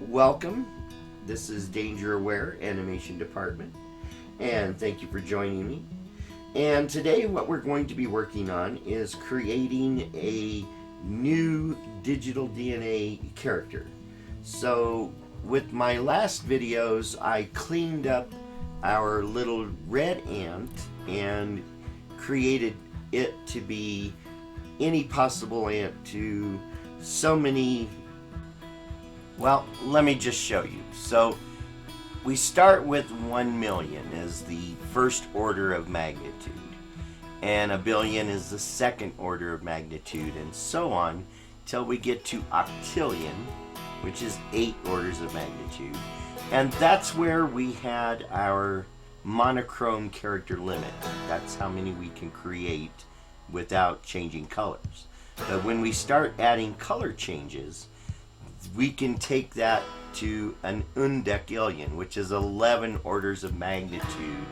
Welcome. This is Danger Aware Animation Department, and thank you for joining me. And today what we're going to be working on is creating a new digital DNA character. So with my last videos, I cleaned up our little red ant and created it to be any possible ant to so many. Well, let me just show you. So we start with 1 million as the first order of magnitude, and a billion is the second order of magnitude, and so on till we get to octillion, which is 8 orders of magnitude. And that's where we had our monochrome character limit. That's how many we can create without changing colors. But when we start adding color changes, we can take that to an Undecillion, which is 11 orders of magnitude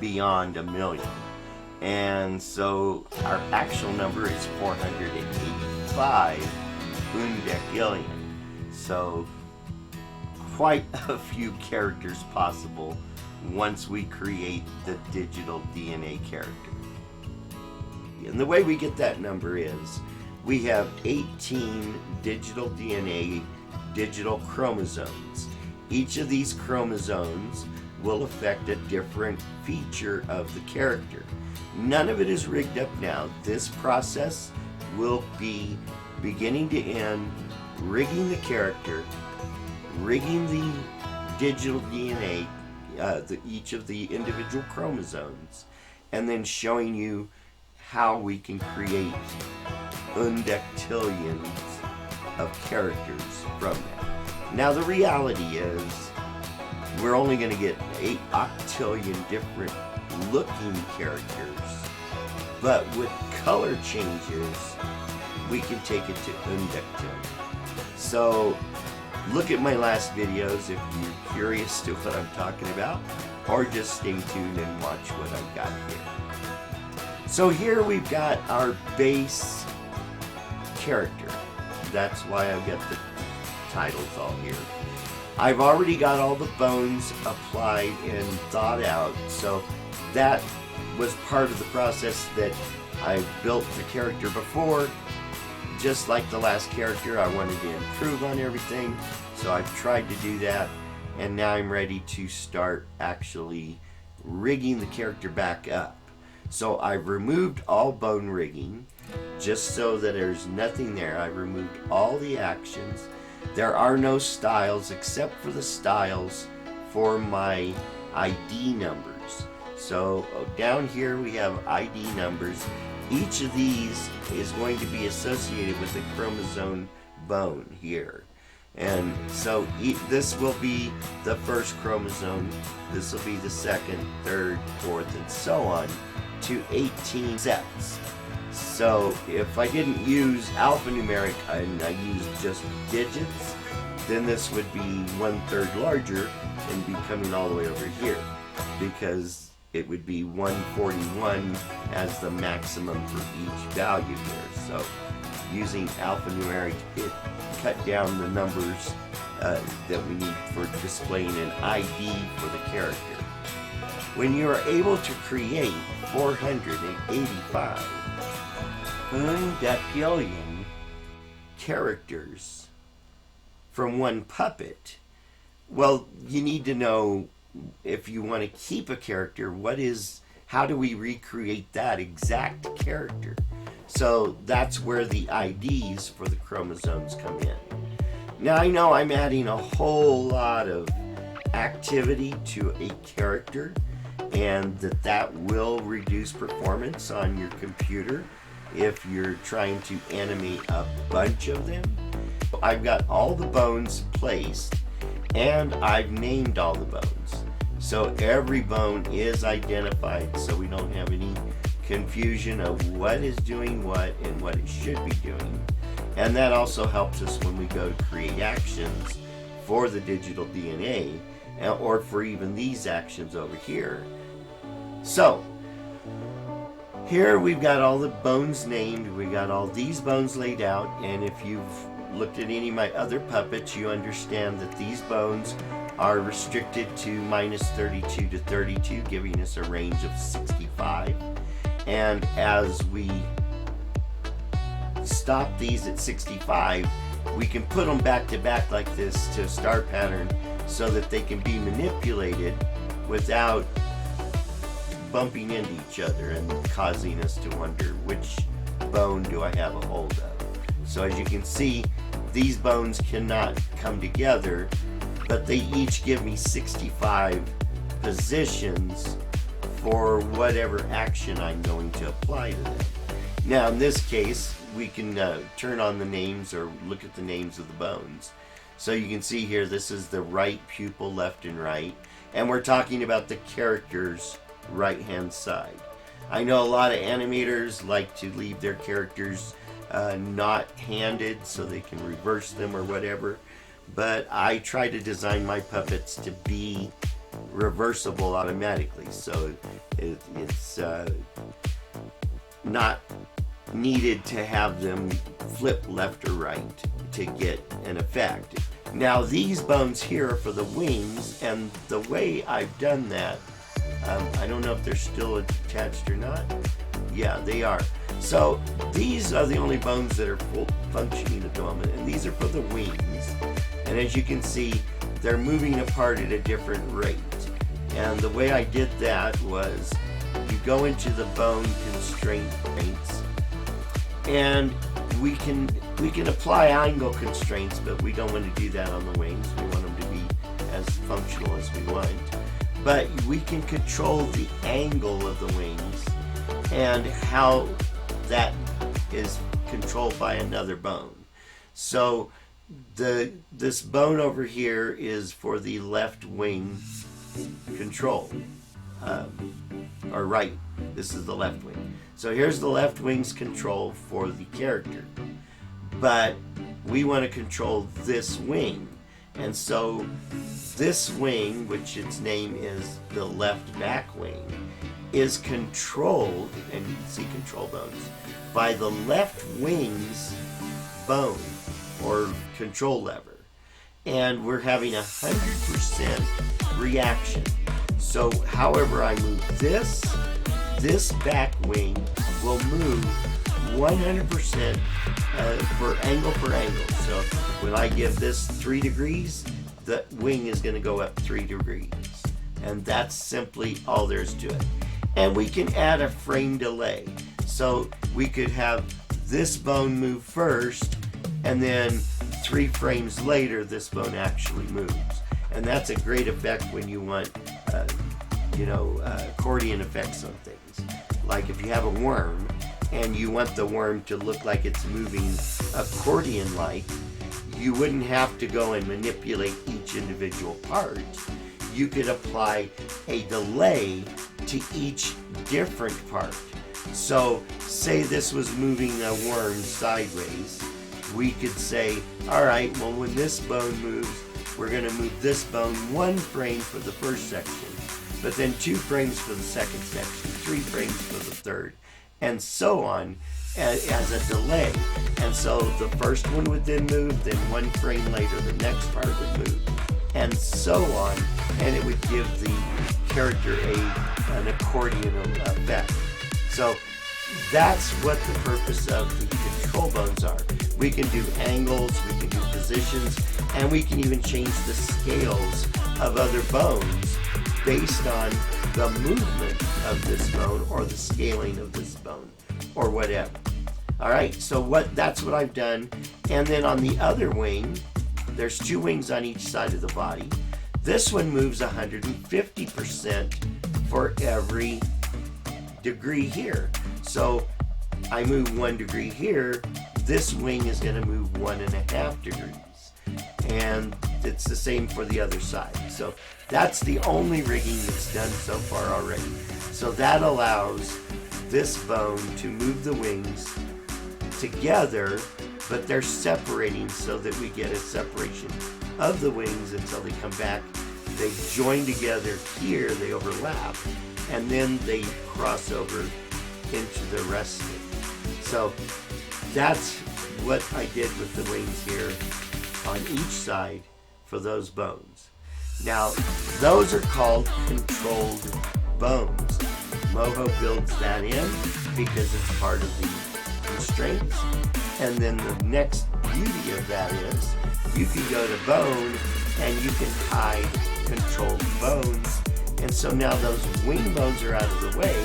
beyond a million. And so our actual number is 485 Undecillion. So quite a few characters possible once we create the digital DNA character. And the way we get that number is we have 18 digital DNA, digital chromosomes. Each of these chromosomes will affect a different feature of the character. None of it is rigged up now. This process will be beginning to end, rigging the character, rigging the digital DNA, each of the individual chromosomes, and then showing you how we can create undecillions of characters from that. Now the reality is we're only going to get 8 octillion different looking characters, but with color changes we can take it to undecillion. So look at my last videos if you're curious to what I'm talking about, or just stay tuned and watch what I've got here. So here we've got our base character. That's why I've got the titles all here. I've already got all the bones applied and thought out, so that was part of the process that I built the character before. Just like the last character, I wanted to improve on everything, so I've tried to do that, and now I'm ready to start actually rigging the character back up. So I've removed all bone rigging just so that there's nothing there. I've removed all the actions. There are no styles except for the styles for my ID numbers. So down here we have ID numbers. Each of these is going to be associated with a chromosome bone here. And so this will be the first chromosome, this will be the second, third, fourth, and so on to 18 sets. So if I didn't use alphanumeric and I used just digits, then this would be 1/3 larger and be coming all the way over here, because it would be 141 as the maximum for each value here. So using alphanumeric, it cut down the numbers that we need for displaying an ID for the character. When you are able to create 485 Undecillion characters from one puppet, well, you need to know, if you want to keep a character, how do we recreate that exact character? So that's where the IDs for the chromosomes come in. Now I know I'm adding a whole lot of activity to a character, and that will reduce performance on your computer if you're trying to animate a bunch of them. I've got all the bones placed, and I've named all the bones. So every bone is identified, so we don't have any confusion of what is doing what and what it should be doing. And that also helps us when we go to create actions for the digital DNA, or for even these actions over here. So here we've got all the bones named, we got all these bones laid out, and if you've looked at any of my other puppets, you understand that these bones are restricted to minus 32 to 32, giving us a range of 65. And as we stop these at 65, we can put them back to back like this to a star pattern so that they can be manipulated without bumping into each other and causing us to wonder which bone do I have a hold of. So as you can see, these bones cannot come together, but they each give me 65 positions for whatever action I'm going to apply to them. Now in this case, we can turn on the names or look at the names of the bones. So you can see here, this is the right pupil, left and right, and we're talking about the character's right hand side. I know a lot of animators like to leave their characters not handed so they can reverse them or whatever, but I try to design my puppets to be reversible automatically, so it's not needed to have them flip left or right to get an effect. Now these bones here are for the wings, and the way I've done that, I don't know if they're still attached or not. Yeah, they are. So these are the only bones that are full functioning at the moment, and these are for the wings. And as you can see, they're moving apart at a different rate. And the way I did that was you go into the bone constraint paints, and we can apply angle constraints, but we don't want to do that on the wings. We want them to be as functional as we want. But we can control the angle of the wings and how that is controlled by another bone. So this bone over here is for the left wing control, or right. This is the left wing. So here's the left wing's control for the character, but we want to control this wing, and so this wing, which its name is the left back wing, is controlled, and you can see control bones, by the left wing's bone or control lever, and we're having 100% reaction. So however I move this back wing will move 100% for angle. So when I give this 3 degrees, the wing is going to go up 3 degrees. And that's simply all there is to it. And we can add a frame delay. So we could have this bone move first, and then 3 frames later, this bone actually moves. And that's a great effect when you want, accordion effects on things. Like if you have a worm and you want the worm to look like it's moving accordion-like, you wouldn't have to go and manipulate each individual part. You could apply a delay to each different part. So say this was moving a worm sideways, we could say, all right, well, when this bone moves, we're going to move this bone 1 frame for the first section, but then 2 frames for the second section, 3 frames for the third, and so on as a delay. And so the first one would then move, then 1 frame later the next part would move, and so on, and it would give the character an accordion effect. So that's what the purpose of the control bones are. We can do angles, we can do positions, and we can even change the scales of other bones based on the movement of this bone or the scaling of this bone or whatever. All right, so that's what I've done. And then on the other wing, there's 2 wings on each side of the body. This one moves 150% for every degree here. So I move 1 degree here, this wing is going to move 1.5 degrees. And it's the same for the other side. So that's the only rigging that's done so far already. So that allows this bone to move the wings together, but they're separating so that we get a separation of the wings until they come back. They join together here, they overlap, and then they cross over into the rest of it. So that's what I did with the wings here on each side for those bones. Now, those are called controlled bones. Moho builds that in because it's part of the constraints. And then the next beauty of that is you can go to bone and you can hide controlled bones. And so now those wing bones are out of the way,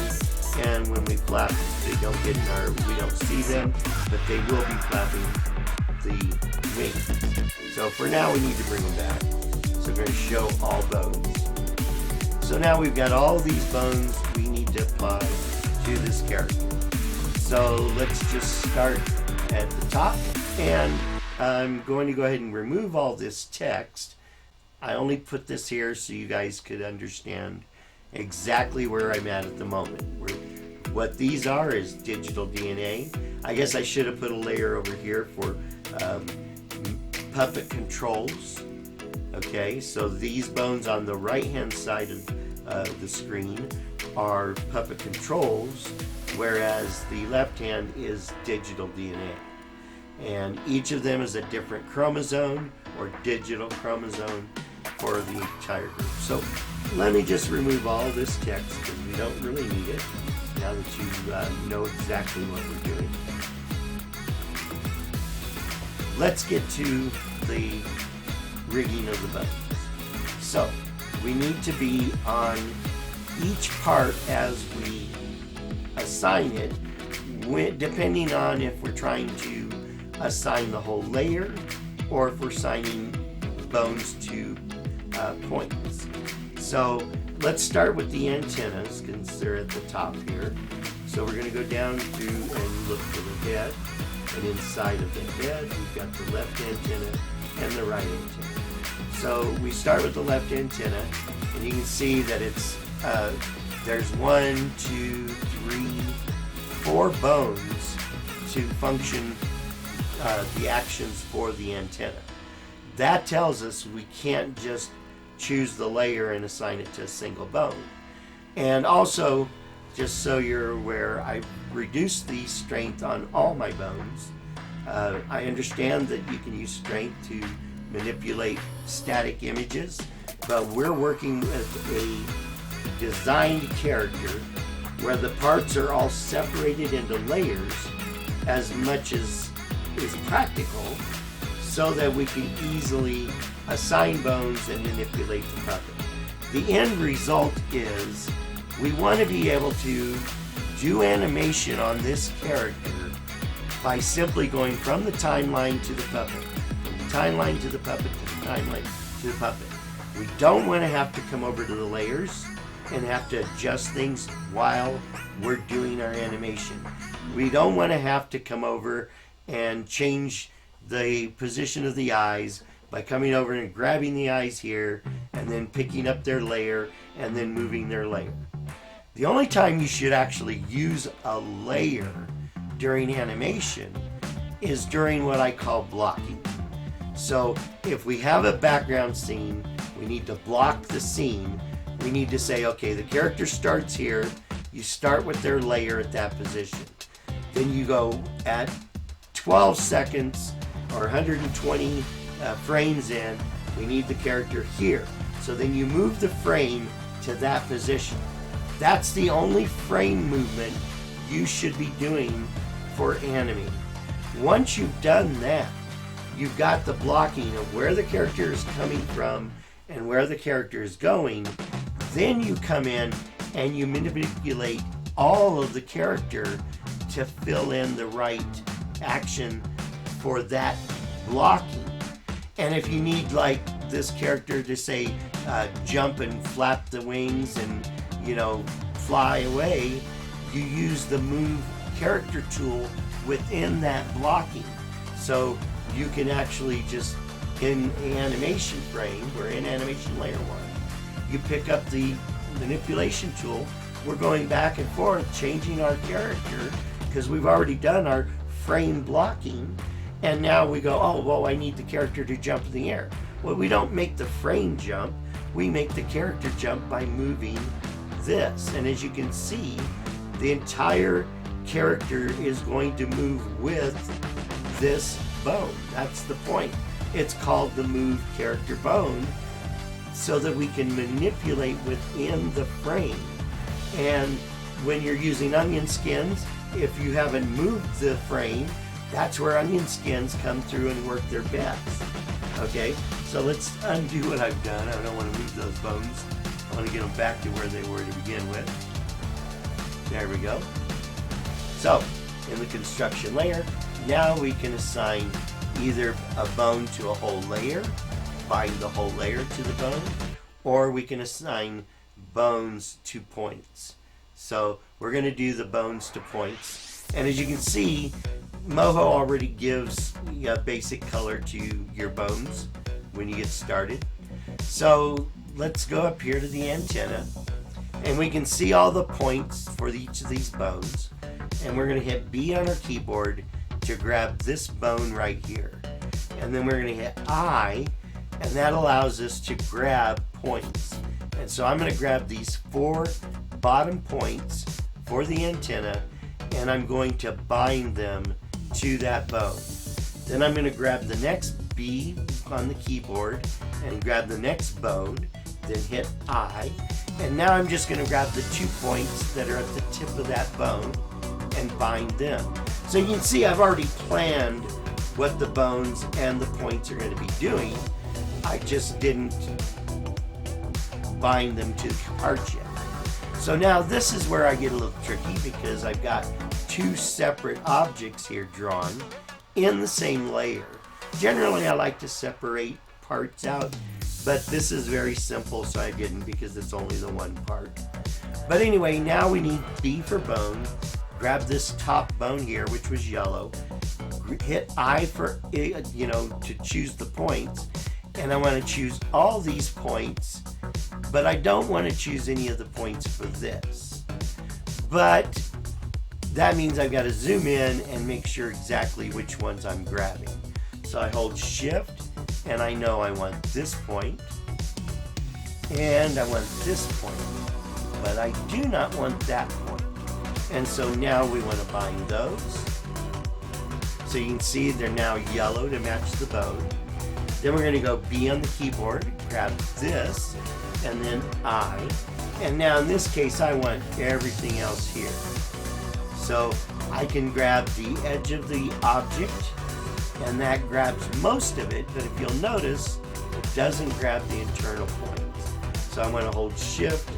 and when we flap, they don't get in our, we don't see them, but they will be flapping the wings. So for now we need to bring them back. So we're going to show all bones. So now we've got all these bones we need to apply to this character. So let's just start at the top, and I'm going to go ahead and remove all this text. I only put this here so you guys could understand exactly where I'm at the moment. What these are is digital DNA. I guess I should have put a layer over here for puppet controls. Okay, so these bones on the right hand side of the screen are puppet controls, whereas the left hand is digital DNA. And each of them is a different chromosome or digital chromosome for the entire group. So let me just remove all this text because we don't really need it now that you know exactly what we're doing. Let's get to the rigging of the buttons. So we need to be on each part as we assign it, depending on if we're trying to assign the whole layer or if we're assigning bones to points. So let's start with the antennas because they're at the top here. So we're going to go down to and look for the head, and inside of the head we've got the left antenna and the right antenna. So we start with the left antenna, and you can see that it's there's 1, 2, 3, 4 bones to function the actions for the antenna. That tells us we can't just choose the layer and assign it to a single bone. And also, just so you're aware, I've reduced the strength on all my bones. I understand that you can use strength to manipulate static images, but we're working with a designed character where the parts are all separated into layers as much as is practical, so that we can easily assign bones and manipulate the puppet. The end result is we want to be able to do animation on this character by simply going from the timeline to the puppet, from the timeline to the puppet to the timeline to the puppet. We don't want to have to come over to the layers and have to adjust things while we're doing our animation. We don't want to have to come over and change the position of the eyes by coming over and grabbing the eyes here and then picking up their layer and then moving their layer. The only time you should actually use a layer during animation is during what I call blocking. So if we have a background scene, we need to block the scene. We need to say, okay, the character starts here. You start with their layer at that position. Then you go at 12 seconds or 120 frames in, we need the character here. So then you move the frame to that position. That's the only frame movement you should be doing for animating. Once you've done that, you've got the blocking of where the character is coming from and where the character is going. Then you come in and you manipulate all of the character to fill in the right action for that blocking. And if you need like this character to say jump and flap the wings and fly away, you use the move character tool within that blocking. So you can actually just in animation frame, we're in animation layer 1, you pick up the manipulation tool. We're going back and forth changing our character because we've already done our frame blocking, and now we go, oh, well, I need the character to jump in the air. Well, we don't make the frame jump, we make the character jump by moving this. And as you can see, the entire character is going to move with this bone. That's the point. It's called the move character bone, so that we can manipulate within the frame. And when you're using onion skins, if you haven't moved the frame, that's where onion skins come through and work their best. Okay, so let's undo what I've done. I don't want to move those bones. I want to get them back to where they were to begin with. There we go. So, in the construction layer, now we can assign either a bone to a whole layer, bind the whole layer to the bone, or we can assign bones to points. So we're going to do the bones to points. And as you can see, Moho already gives a basic color to your bones when you get started. So let's go up here to the antenna, and we can see all the points for each of these bones. And we're going to hit B on our keyboard to grab this bone right here. And then we're going to hit I, and that allows us to grab points. And so I'm going to grab these 4 bottom points for the antenna, and I'm going to bind them to that bone. Then I'm going to grab the next B on the keyboard and grab the next bone, then hit I. And now I'm just going to grab the 2 points that are at the tip of that bone and bind them. So you can see I've already planned what the bones and the points are going to be doing. I just didn't bind them to the parts yet. So now this is where I get a little tricky, because I've got 2 separate objects here drawn in the same layer. Generally I like to separate parts out, but this is very simple, so I didn't, because it's only the one part. But anyway, now we need B for bone. Grab this top bone here, which was yellow. Hit I for, to choose the points. And I want to choose all these points, but I don't want to choose any of the points for this. But that means I've got to zoom in and make sure exactly which ones I'm grabbing. So I hold Shift, and I know I want this point, and I want this point, but I do not want that point. And so now we want to bind those. So you can see they're now yellow to match the bone. Then we're going to go B on the keyboard, grab this, and then I. And now in this case, I want everything else here. So I can grab the edge of the object, and that grabs most of it, but if you'll notice, it doesn't grab the internal points. So I'm going to hold Shift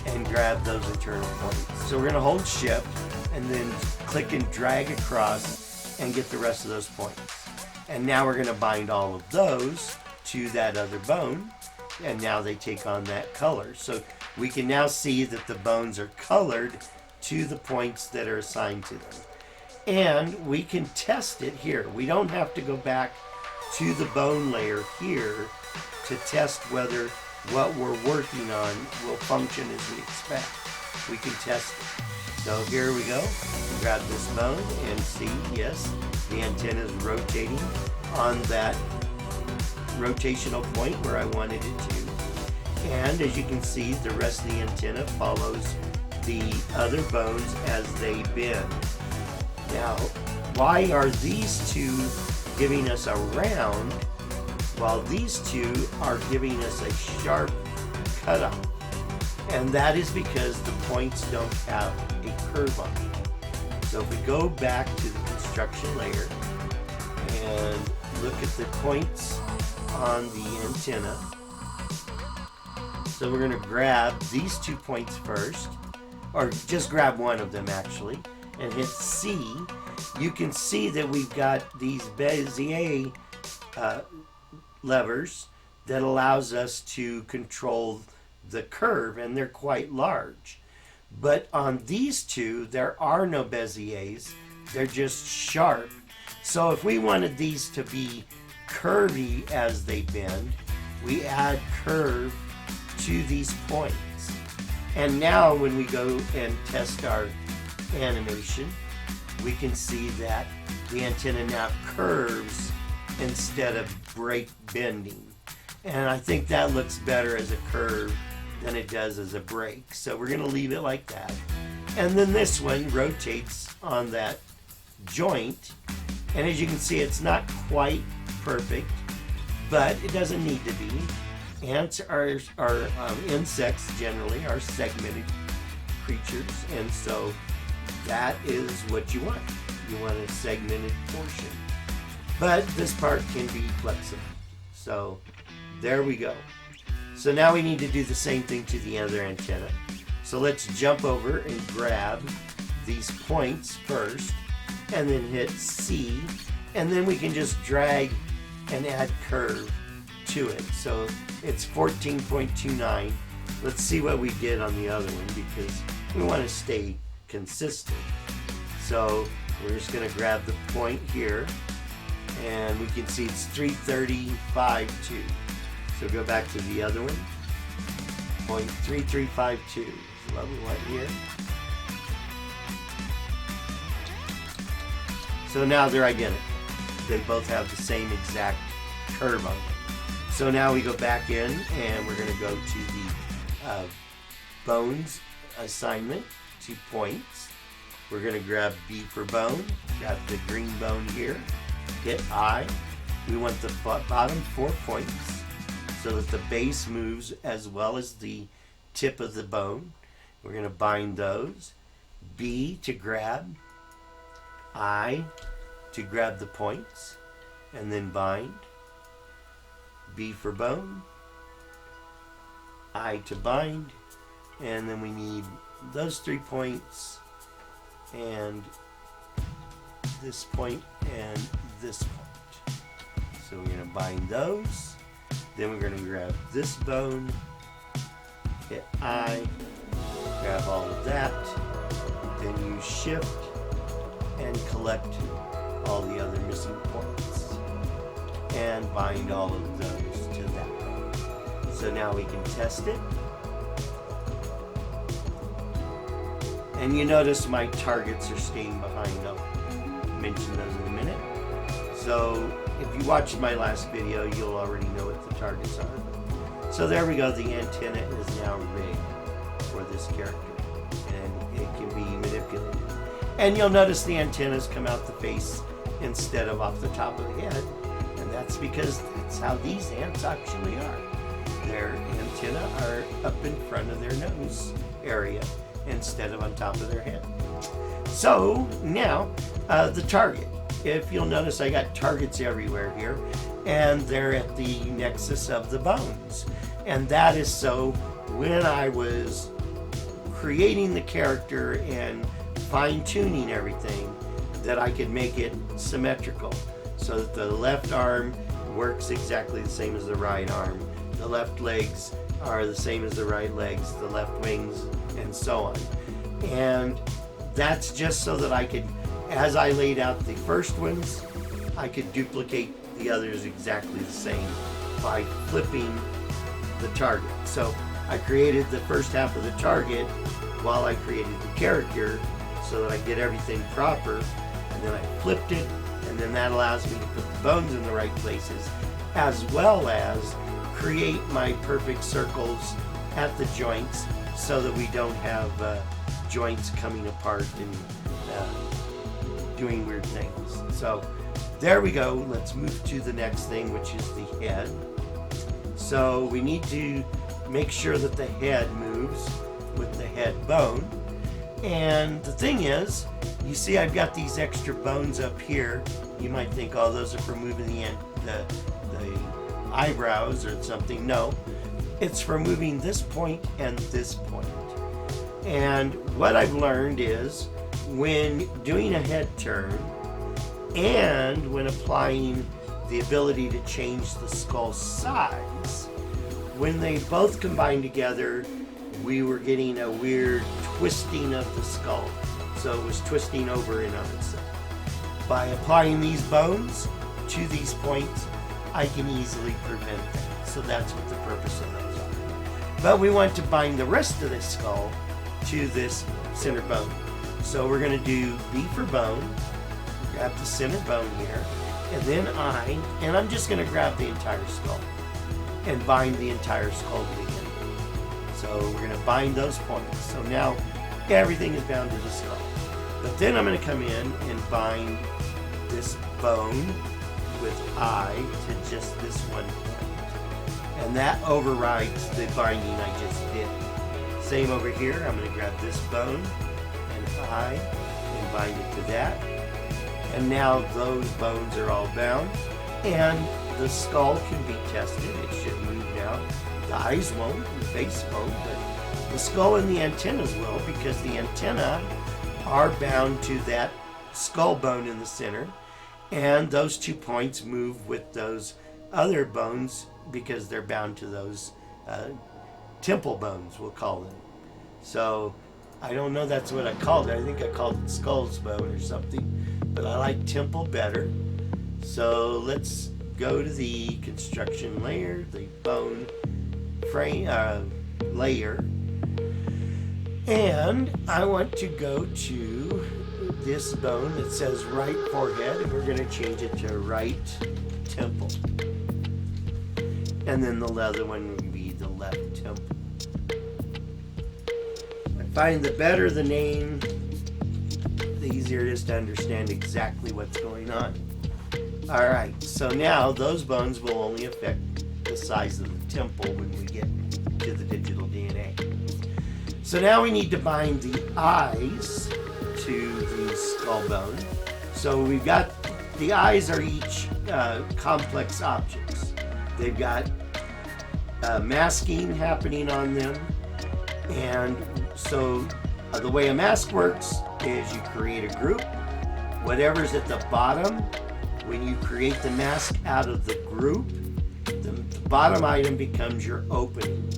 and grab those internal points. So we're going to hold Shift and then click and drag across and get the rest of those points. And now we're going to bind all of those to that other bone, and now they take on that color. So we can now see that the bones are colored to the points that are assigned to them. And we can test it here. We don't have to go back to the bone layer here to test whether what we're working on will function as we expect. We can test it. So here we go. Grab this bone and see, yes, the antenna is rotating on that rotational point where I wanted it to. And as you can see, the rest of the antenna follows the other bones as they bend. Now, why are these 2 giving us a round while these 2 are giving us a sharp cutoff? And that is because the points don't have a curve on them. So if we go back to the construction layer and look at the points on the antenna. So we're going to grab these 2 points first, or just grab one of them actually, and hit C. You can see that we've got these Bezier levers that allows us to control the curve, and they're quite large. But on these 2, there are no Beziers, they're just sharp. So if we wanted these to be curvy as they bend, we add curve to these points. And now when we go and test our animation, we can see that the antenna now curves instead of break bending. And I think that looks better as a curve than it does as a break. So we're going to leave it like that. And then this one rotates on that joint, And as you can see, it's not quite perfect, but it doesn't need to be. Ants are insects generally, are segmented creatures, and so that is what you want. You want a segmented portion. But this part can be flexible. So there we go. So now we need to do the same thing to the other antenna. So let's jump over and grab these points first, and then hit C, and then we can just drag and add curve to it. So it's 14.29. Let's see what we did on the other one, because we want to stay consistent. So we're just going to grab the point here, and we can see it's 330.52. So go back to the other one, 0.3352 is what we want here. So now they're identical. They both have the same exact curve on them. So now we go back in, and we're going to go to the bones assignment, 2 points. We're going to grab B for bone, grab the green bone here, hit I. We want the bottom 4 points so that the base moves as well as the tip of the bone. We're going to bind those. B to grab, I to grab the points, and then bind. B for bone, I to bind, and then we need those 3 points, and this point, and this point. So we're going to bind those. Then we're going to grab this bone, hit I, grab all of that, then use Shift and collect all the other missing points, and bind all of those to that bone. So now we can test it. And you notice my targets are staying behind. I'll mention those in a minute. So if you watched my last video, you'll already know what the targets are. So there we go. The antenna is now rigged for this character, and it can be manipulated. And you'll notice the antennas come out the face instead of off the top of the head. And that's because that's how these ants actually are. Their antennae are up in front of their nose area instead of on top of their head. So now the target. If you'll notice, I got targets everywhere here, and they're at the nexus of the bones. And that is so when I was creating the character and fine-tuning everything, that I could make it symmetrical so that the left arm works exactly the same as the right arm, the left legs are the same as the right legs, the left wings, and so on. And that's just so that I could, as I laid out the first ones, I could duplicate the others exactly the same by flipping the target. So I created the first half of the target while I created the character so that I get everything proper, and then I flipped it, and then that allows me to put the bones in the right places, as well as create my perfect circles at the joints so that we don't have joints coming apart and doing weird things. So there we go. Let's move to the next thing, which is the head. So we need to make sure that the head moves with the head bone. And the thing is, you see I've got these extra bones up here. You might think, oh, those are for moving the eyebrows or something. No, it's for moving this point and this point. And what I've learned is when doing a head turn and when applying the ability to change the skull size, when they both combined together, we were getting a weird twisting of the skull. So it was twisting over and on itself. By applying these bones to these points, I can easily prevent that. So that's what the purpose of those are. But we want to bind the rest of this skull to this center bone. So we're going to do B for bone, grab the center bone here, and then and I'm just going to grab the entire skull and bind the entire skull to the end. So we're going to bind those points. So now everything is bound to the skull. But then I'm going to come in and bind this bone with I to just this one point. And that overrides the binding I just did. Same over here. I'm going to grab this bone and I and bind it to that. And now those bones are all bound. And the skull can be tested. It should move now. The eyes won't, the face won't, but the skull and the antennas will, because the antenna are bound to that skull bone in the center. And those 2 points move with those other bones because they're bound to those temple bones, we'll call them. So I don't know, that's what I called it. I think I called it skull's bone or something, but I like temple better. So let's go to the construction layer, the bone frame layer, and I want to go to this bone that says right forehead, and we're going to change it to right temple. And then the other one would be the left temple. I find the better the name, the easier it is to understand exactly what's going on. Alright, so now those bones will only affect the size of the temple when we get to the digital DNA. So now we need to bind the eyes to the skull bone. So we've got, the eyes are each complex objects. They've got masking happening on them. And so the way a mask works is you create a group. Whatever's at the bottom, when you create the mask out of the group, the bottom item becomes your opening.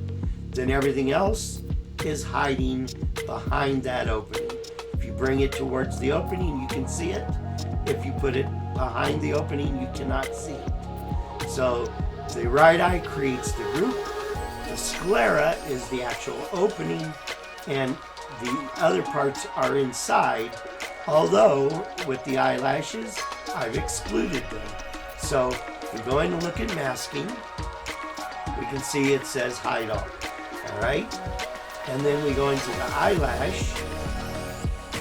Then everything else is hiding behind that opening. If you bring it towards the opening, you can see it. If you put it behind the opening, you cannot see it. So the right eye creates the group. The sclera is the actual opening, and the other parts are inside, although with the eyelashes, I've excluded them. So if we go in and look at masking, we can see it says hide all. Alright? And then we go into the eyelash,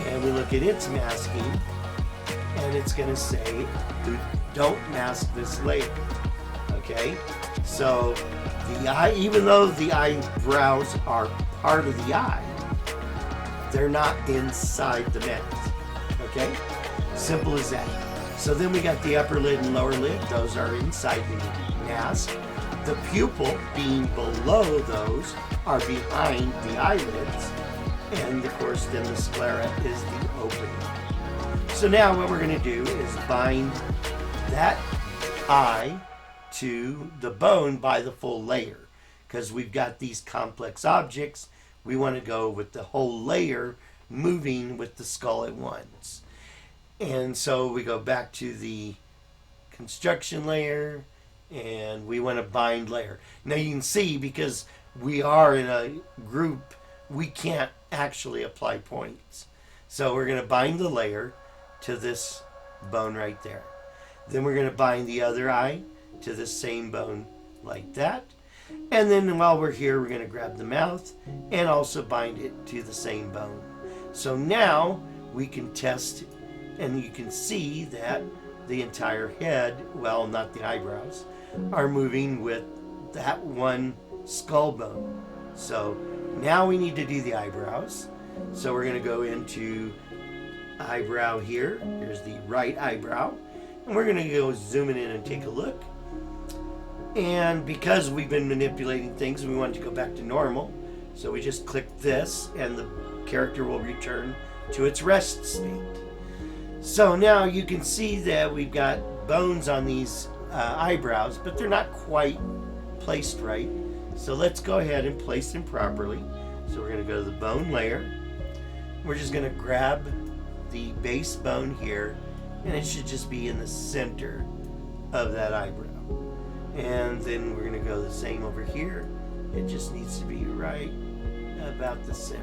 and we look at its masking, and it's going to say, don't mask this layer. Okay? So the eye, even though the eyebrows are part of the eye, they're not inside the mask. Okay? Simple as that. So then we got the upper lid and lower lid. Those are inside the mask. The pupil being below those are behind the eyelids. And of course then the sclera is the opening. So now what we're going to do is bind that eye to the bone by the full layer. Because we've got these complex objects, we want to go with the whole layer moving with the skull at once. And so we go back to the construction layer, and we want to bind layer. Now you can see, because we are in a group, we can't actually apply points. So we're going to bind the layer to this bone right there. Then we're going to bind the other eye to the same bone like that. And then while we're here, we're going to grab the mouth and also bind it to the same bone. So now we can test, and you can see that the entire head, well, not the eyebrows, are moving with that one skull bone. So now we need to do the eyebrows. So we're going to go into eyebrow here. Here's the right eyebrow. And we're going to go zooming in and take a look. And because we've been manipulating things, we want to go back to normal. So we just click this, and the character will return to its rest state. So now you can see that we've got bones on these eyebrows, but they're not quite placed right. So let's go ahead and place them properly. So we're going to go to the bone layer. We're just going to grab the base bone here, and it should just be in the center of that eyebrow. And then we're going to go the same over here. It just needs to be right about the center.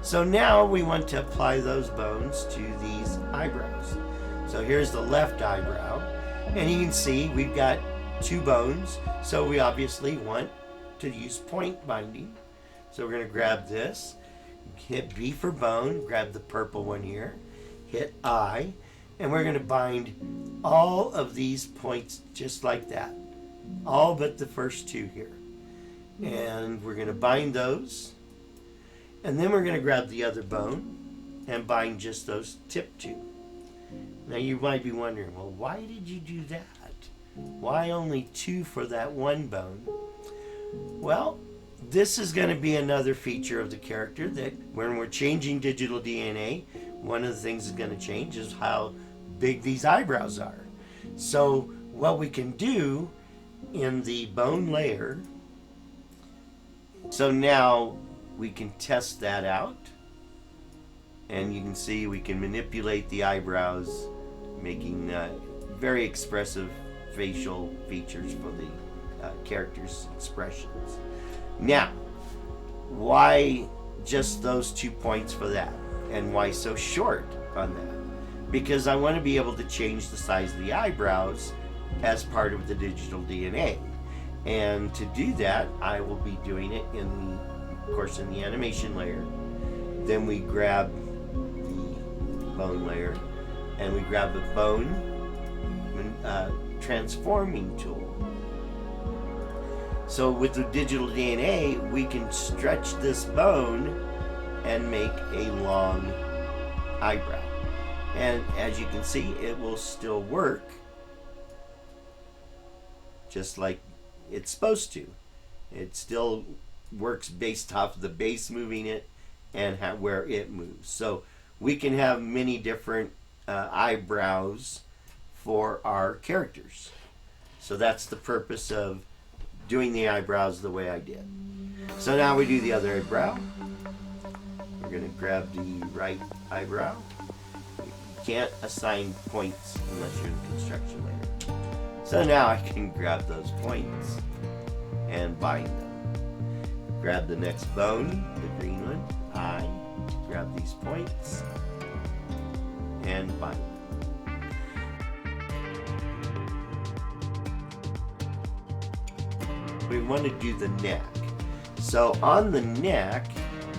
So now we want to apply those bones to these eyebrows. So here's the left eyebrow, and you can see we've got 2 bones, so we obviously want to use point binding. So we're going to grab this, hit B for bone, grab the purple one here, hit I, And we're going to bind all of these points just like that. All but the first two here. And we're going to bind those. And then we're going to grab the other bone and bind just those tip two. Now you might be wondering, well, why did you do that? Why only two for that one bone? Well, this is going to be another feature of the character that when we're changing digital DNA, one of the things that's going to change is how big these eyebrows are. So what we can do in the bone layer, so now we can test that out, and you can see we can manipulate the eyebrows, making very expressive facial features for the character's expressions. Now, why just those 2 points for that? And why so short on that? Because I want to be able to change the size of the eyebrows as part of the digital DNA. And to do that, I will be doing it of course, in the animation layer. Then we grab the bone layer, and we grab the bone transforming tool. So with the digital DNA, we can stretch this bone and make a long eyebrow. And as you can see, it will still work just like it's supposed to. It still works based off the base moving it and where it moves. So we can have many different eyebrows for our characters. So that's the purpose of doing the eyebrows the way I did. So now we do the other eyebrow. We're going to grab the right eyebrow. You can't assign points unless you're in the construction layer. So now I can grab those points and bind them. Grab the next bone, the green one, eye. Grab these points and bind them. We want to do the neck. So on the neck,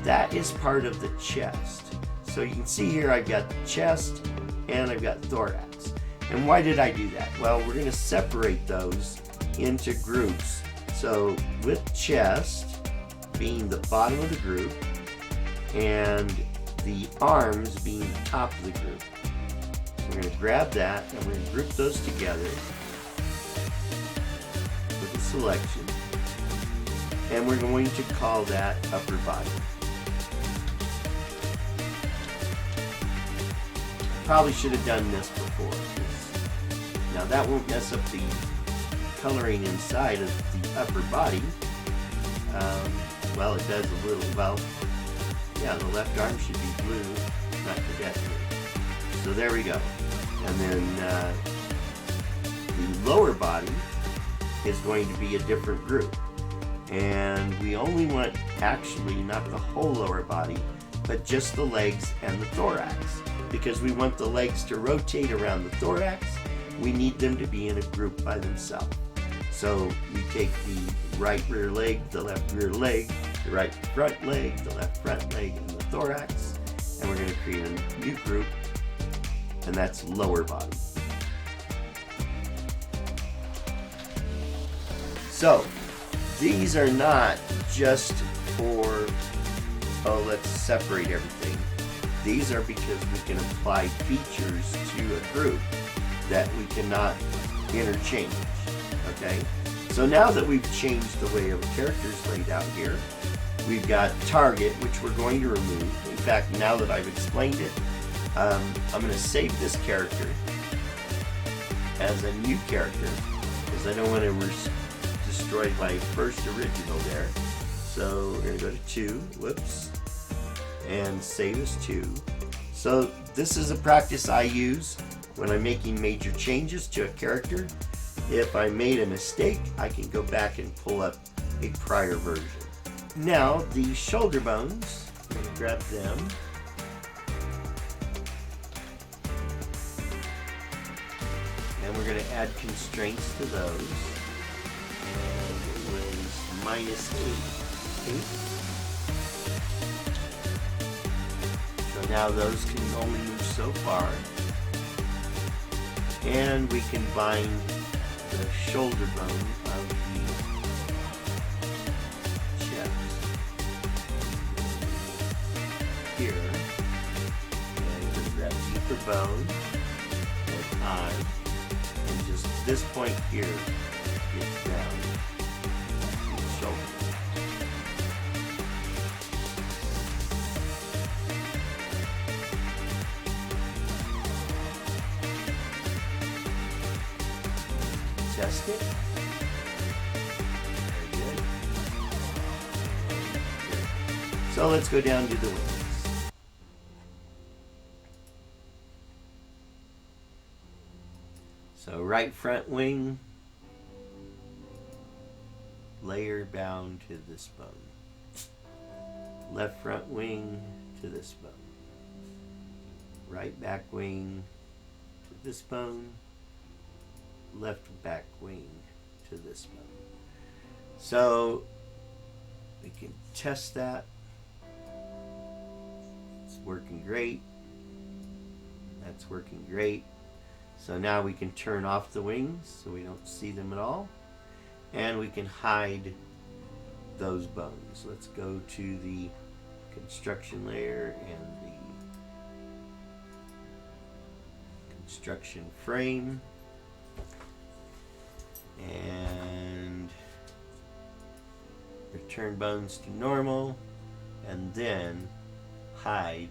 that is part of the chest. So you can see here I've got the chest and I've got thorax. And why did I do that? Well, we're going to separate those into groups. So with chest being the bottom of the group and the arms being the top of the group. So we're going to grab that and we're going to group those together with a selection. And we're going to call that upper body. Probably should have done this before. Now that won't mess up the coloring inside of the upper body. Well, it does a little. Well, yeah, the left arm should be blue, not forget blue. So there we go. And then the lower body is going to be a different group. And we only want, actually, not the whole lower body, but just the legs and the thorax. Because we want the legs to rotate around the thorax, we need them to be in a group by themselves. So we take the right rear leg, the left rear leg, the right front leg, the left front leg, and the thorax, and we're going to create a new group, and that's lower body. So these are not just for, oh, let's separate everything. These are because we can apply features to a group that we cannot interchange, okay? So now that we've changed the way a character is laid out here, we've got target, which we're going to remove. In fact, now that I've explained it, I'm going to save this character as a new character because I don't want to destroy my first original there. So we're going to go to 2, whoops, and save as 2. So this is a practice I use when I'm making major changes to a character. If I made a mistake, I can go back and pull up a prior version. Now the shoulder bones, I'm going to grab them. And we're going to add constraints to those. And it was -8. So now those can only move so far. And we can bind the shoulder bone of the chest here. And we're going to grab deeper bone and eye. And just this point here gets down to the shoulder. Test it. Very good. So let's go down to the wings. So right front wing, layer bound to this bone. Left front wing to this bone. Right back wing to this bone. Left back wing to this bone. So we can test that. It's working great. That's working great. So now we can turn off the wings so we don't see them at all. And we can hide those bones. Let's go to the construction layer and the construction frame. And return bones to normal, and then hide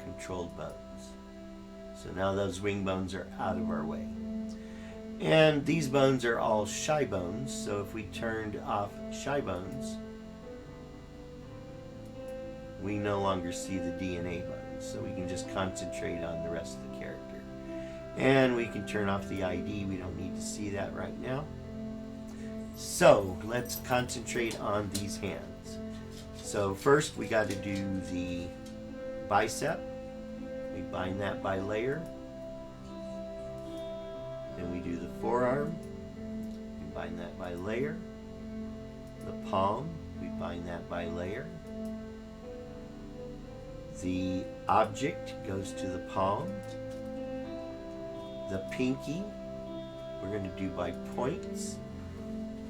controlled bones. So now those wing bones are out of our way. And these bones are all shy bones, so if we turned off shy bones, we no longer see the DNA bones, so we can just concentrate on the rest of the character. And we can turn off the ID. We don't need to see that right now. So let's concentrate on these hands. So first we got to do the bicep. We bind that by layer. Then we do the forearm. We bind that by layer. The palm, we bind that by layer. The object goes to the palm. The pinky, we're going to do by points.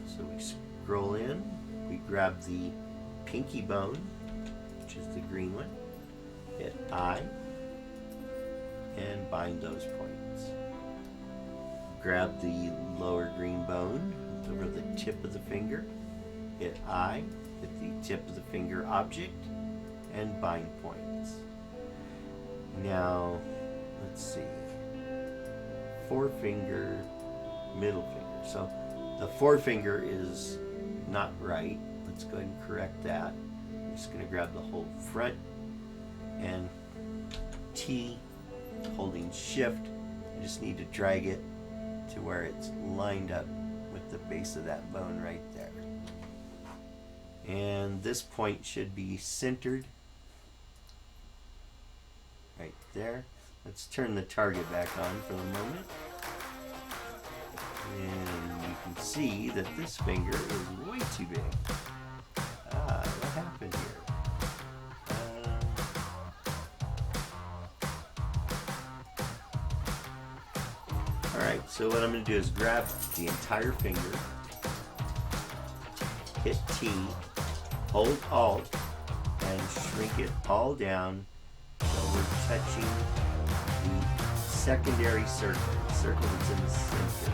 So we scroll in, we grab the pinky bone, which is the green one, hit I, and bind those points. Grab the lower green bone over the tip of the finger, hit I, hit the tip of the finger object, and bind points. Now, let's see. Forefinger, middle finger. So the forefinger is not right. Let's go ahead and correct that. I'm just going to grab the whole front and T, holding shift. I just need to drag it to where it's lined up with the base of that bone right there. And this point should be centered right there. Let's turn the target back on for the moment. And you can see that this finger is way too big. What happened here? Alright, so what I'm going to do is grab the entire finger, hit T, hold Alt, and shrink it all down so we're touching the secondary circle, the circle that's in the center.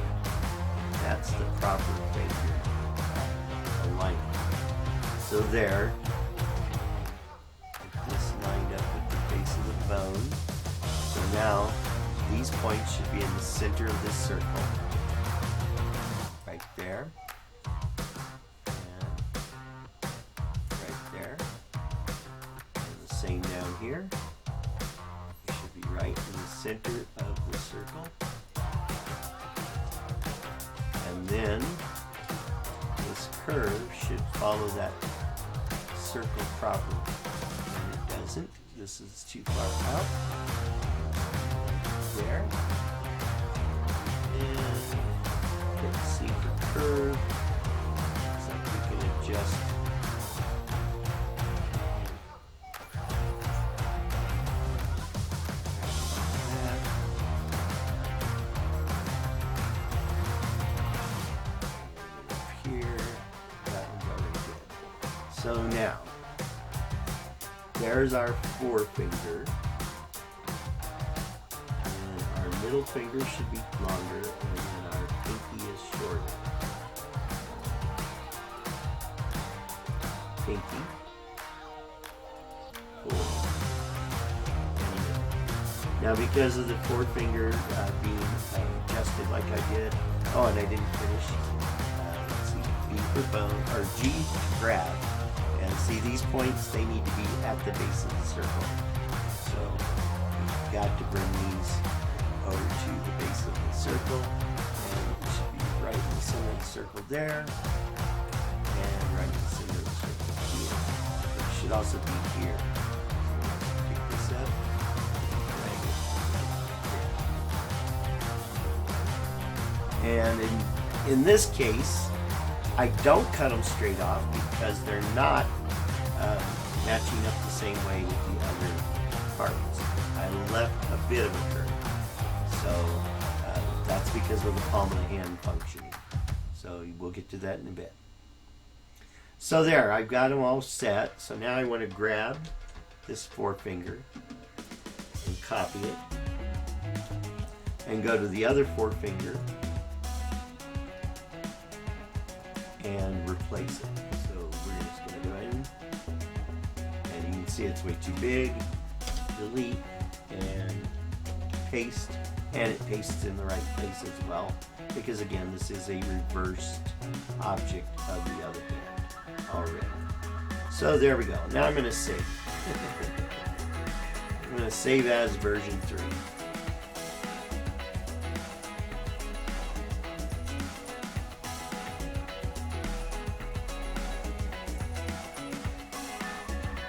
That's the proper finger alignment. So there, get this lined up with the base of the bone. So now these points should be in the center of this circle, right there, and right there, and the same down here. Right in the center of the circle, and then this curve should follow that circle properly. And it doesn't. This is too far out. There. And hit C for curve. So we can adjust. So now, there's our forefinger. And our middle finger should be longer, and then our pinky is shorter. Pinky. Now, because of the forefinger being adjusted like I did, oh, and I didn't finish. Let's see, B for bone, or G to grab. And see, these points, they need to be at the base of the circle. So you've got to bring these over to the base of the circle, and it should be right in the center of the circle there, and right in the center of the circle here. It should also be here. Pick this up. And in this case, I don't cut them straight off because they're not matching up the same way with the other parts. I left a bit of a curve. So that's because of the palm of the hand functioning. So we'll get to that in a bit. So there, I've got them all set. So now I want to grab this forefinger and copy it. And go to the other forefinger and replace it. So we're just going to go in, and you can see it's way too big. Delete and paste, and it pastes in the right place as well, because again, this is a reversed object of the other hand already. So there we go. Now I'm going to save. I'm going to save as version 3.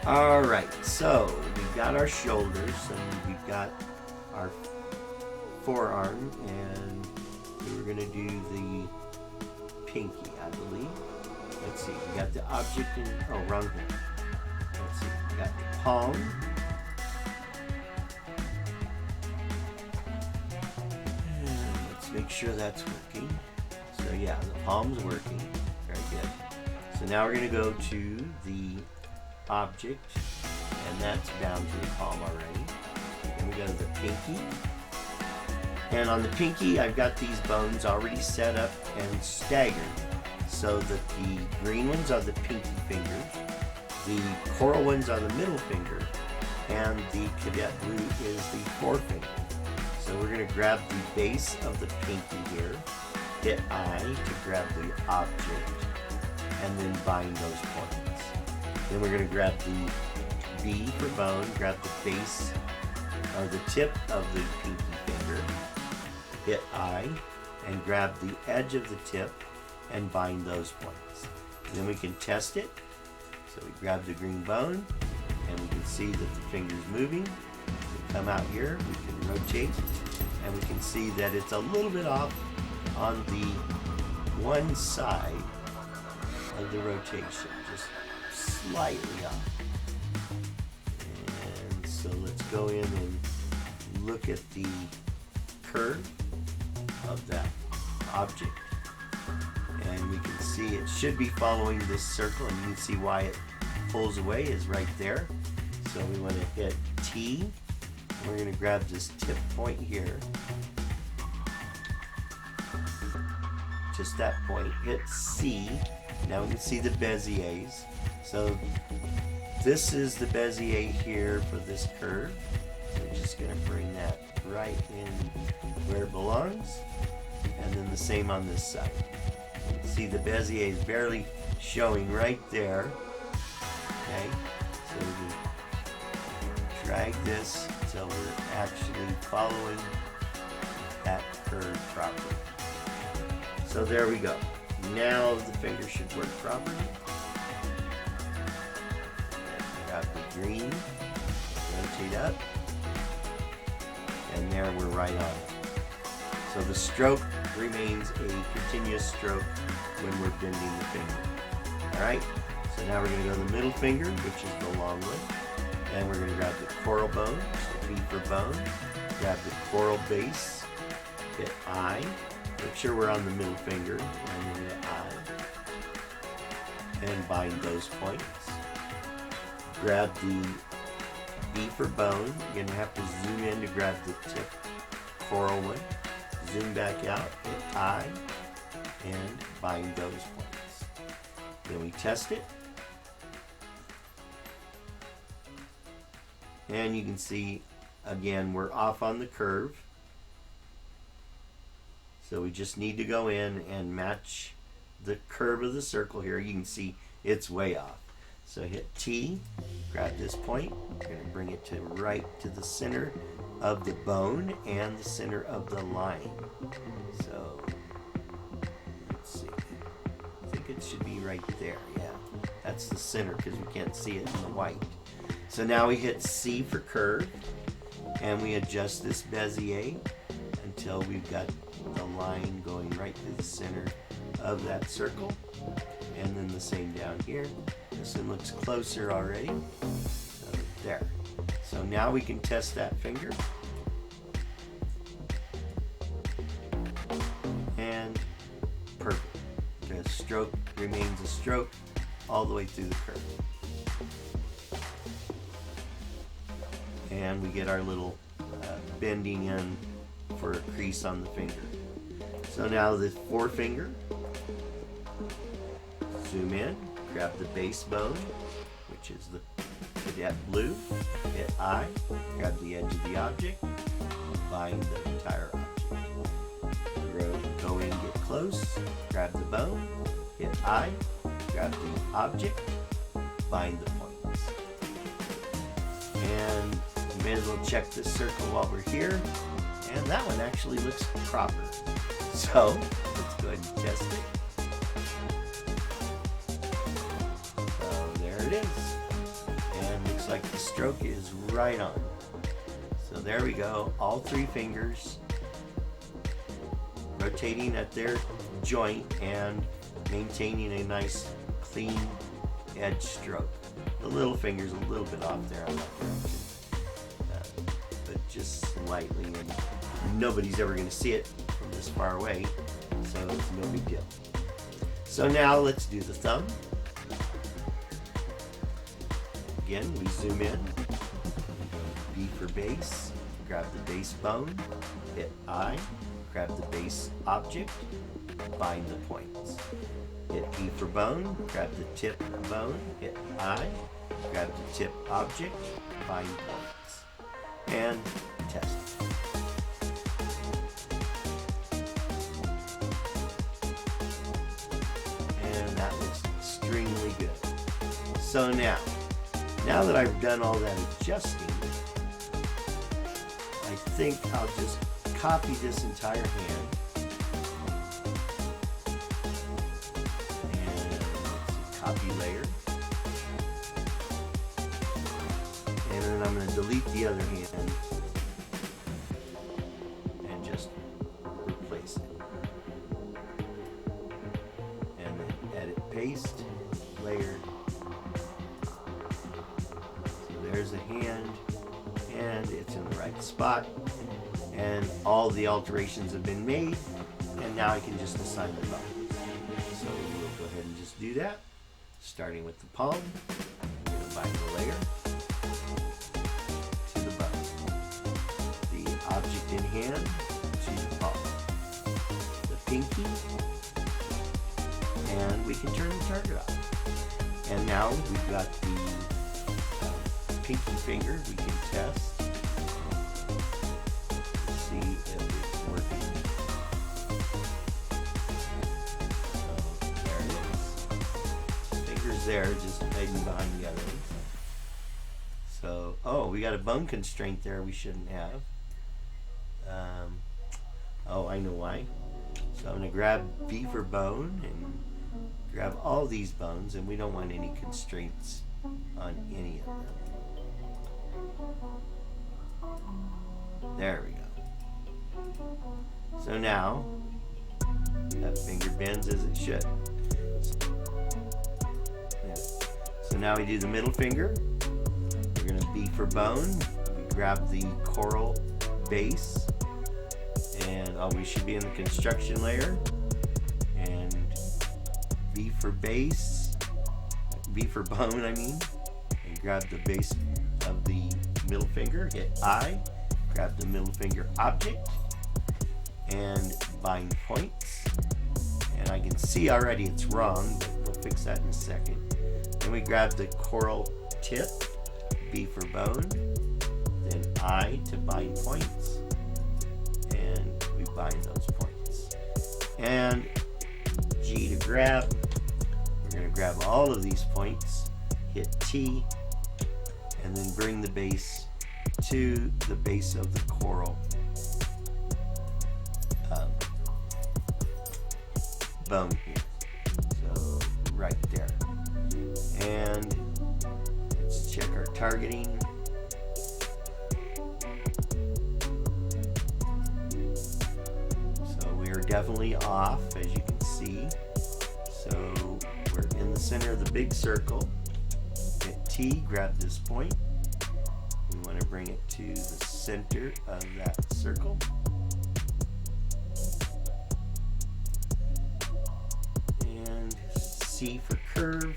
Alright, so we've got our shoulders and we've got our forearm, and we were going to do the pinky, I believe. Let's see, we got the object in, oh, wrong hand. Let's see, we got the palm. And let's make sure that's working. So yeah, the palm's working. Very good. So now we're going to go to the object, and that's down to the palm already. Then we go to the pinky, and on the pinky I've got these bones already set up and staggered so that the green ones are the pinky fingers, the coral ones are the middle finger, and the cadet blue is the forefinger. So we're going to grab the base of the pinky here, hit I to grab the object, and then bind those points. Then we're going to grab the B for bone, grab the base or the tip of the pinky finger, hit I, and grab the edge of the tip and bind those points. Then we can test it. So we grab the green bone, and we can see that the finger's moving. We come out here, we can rotate, and we can see that it's a little bit off on the one side of the rotation, just slightly off. And so let's go in and look at the curve of that object, and we can see it should be following this circle, and you can see why it pulls away is right there. So we want to hit T, and we're going to grab this tip point here, just that point, hit C. Now we can see the Béziers. So this is the Bézier here for this curve. So we're just going to bring that right in where it belongs, and then the same on this side. See, the Bézier is barely showing right there. Okay, so we can drag this until we're actually following that curve properly. So there we go. Now the finger should work properly. Grab the green, rotate up, and there we're right on it. So the stroke remains a continuous stroke when we're bending the finger. Alright, so now we're going to go to the middle finger, which is the long one, and we're going to grab the coral bone, so B for bone, grab the coral base, hit I, make sure we're on the middle finger, and then hit I, and bind those points. grab the B for bone. You're gonna have to zoom in to grab the tip coral one. Zoom back out, hit I, and bind those points. Then we test it. And you can see, again, we're off on the curve. So we just need to go in and match the curve of the circle here. You can see it's way off. So hit T, grab this point. We're going to bring it to right to the center of the bone and the center of the line. So let's see. I think it should be right there. Yeah, that's the center because we can't see it in the white. So now we hit C for curve, and we adjust this Bezier until we've got the line going right through the center of that circle. And then the same down here. This one looks closer already. So there. So now we can test that finger. And perfect. The stroke remains a stroke all the way through the curve. And we get our little bending in for a crease on the finger. So now the forefinger, zoom in, grab the base bone, which is the cadet blue, hit I, grab the edge of the object, bind the entire object. Go in, get close, grab the bone, hit I, grab the object, bind the points. And we may as well check this circle while we're here. And that one actually looks proper. So let's go ahead and test it. So there it is. And looks like the stroke is right on. So there we go. All three fingers rotating at their joint and maintaining a nice clean edge stroke. The little finger's a little bit off there on that direction. But just slightly, and nobody's ever going to see it from this far away, so it's no big deal. So now let's do the thumb. Again, we zoom in, B for base, grab the base bone, hit I, grab the base object, bind the points. Hit E for bone, grab the tip bone, hit I, grab the tip object, bind points. And test it. And that looks extremely good. So now that I've done all that adjusting, I think I'll just copy this entire hand. And let's see, copy layer. And then I'm going to delete the other hand and just replace it. And then edit, paste, layered. So there's the hand, and it's in the right spot. And all the alterations have been made, and now I can just assign the buttons. So we'll go ahead and just do that, starting with the palm. I'm going to bind the layer to the button, the object in hand to the palm, the pinky, and we can turn the target off. And now we've got the pinky finger. We can test. See if it's working. So there it is. Fingers there, just hiding behind the other one. So, oh, we got a bone constraint there we shouldn't have. Oh, I know why. So I'm going to grab B for bone and grab all these bones, and we don't want any constraints on any of them. There we go. So now, that finger bends as it should. Yeah. So now we do the middle finger. We're going to B for bone. We grab the coral base, and we should be in the construction layer. And B for base, B for bone, I mean. and grab the base of the middle finger, hit I, grab the middle finger object, and bind points. And I can see already it's wrong, but we'll fix that in a second. Then we grab the coral tip, B for bone, then I to bind points, and we bind those points. And G to grab. We're going to grab all of these points, hit T, and then bring the base to the base of the coral bone here. So right there. And let's check our targeting. So we are definitely off, as you can see. So we're in the center of the big circle. Hit T, grab this point. We want to bring it to the center of that circle. And C for curve.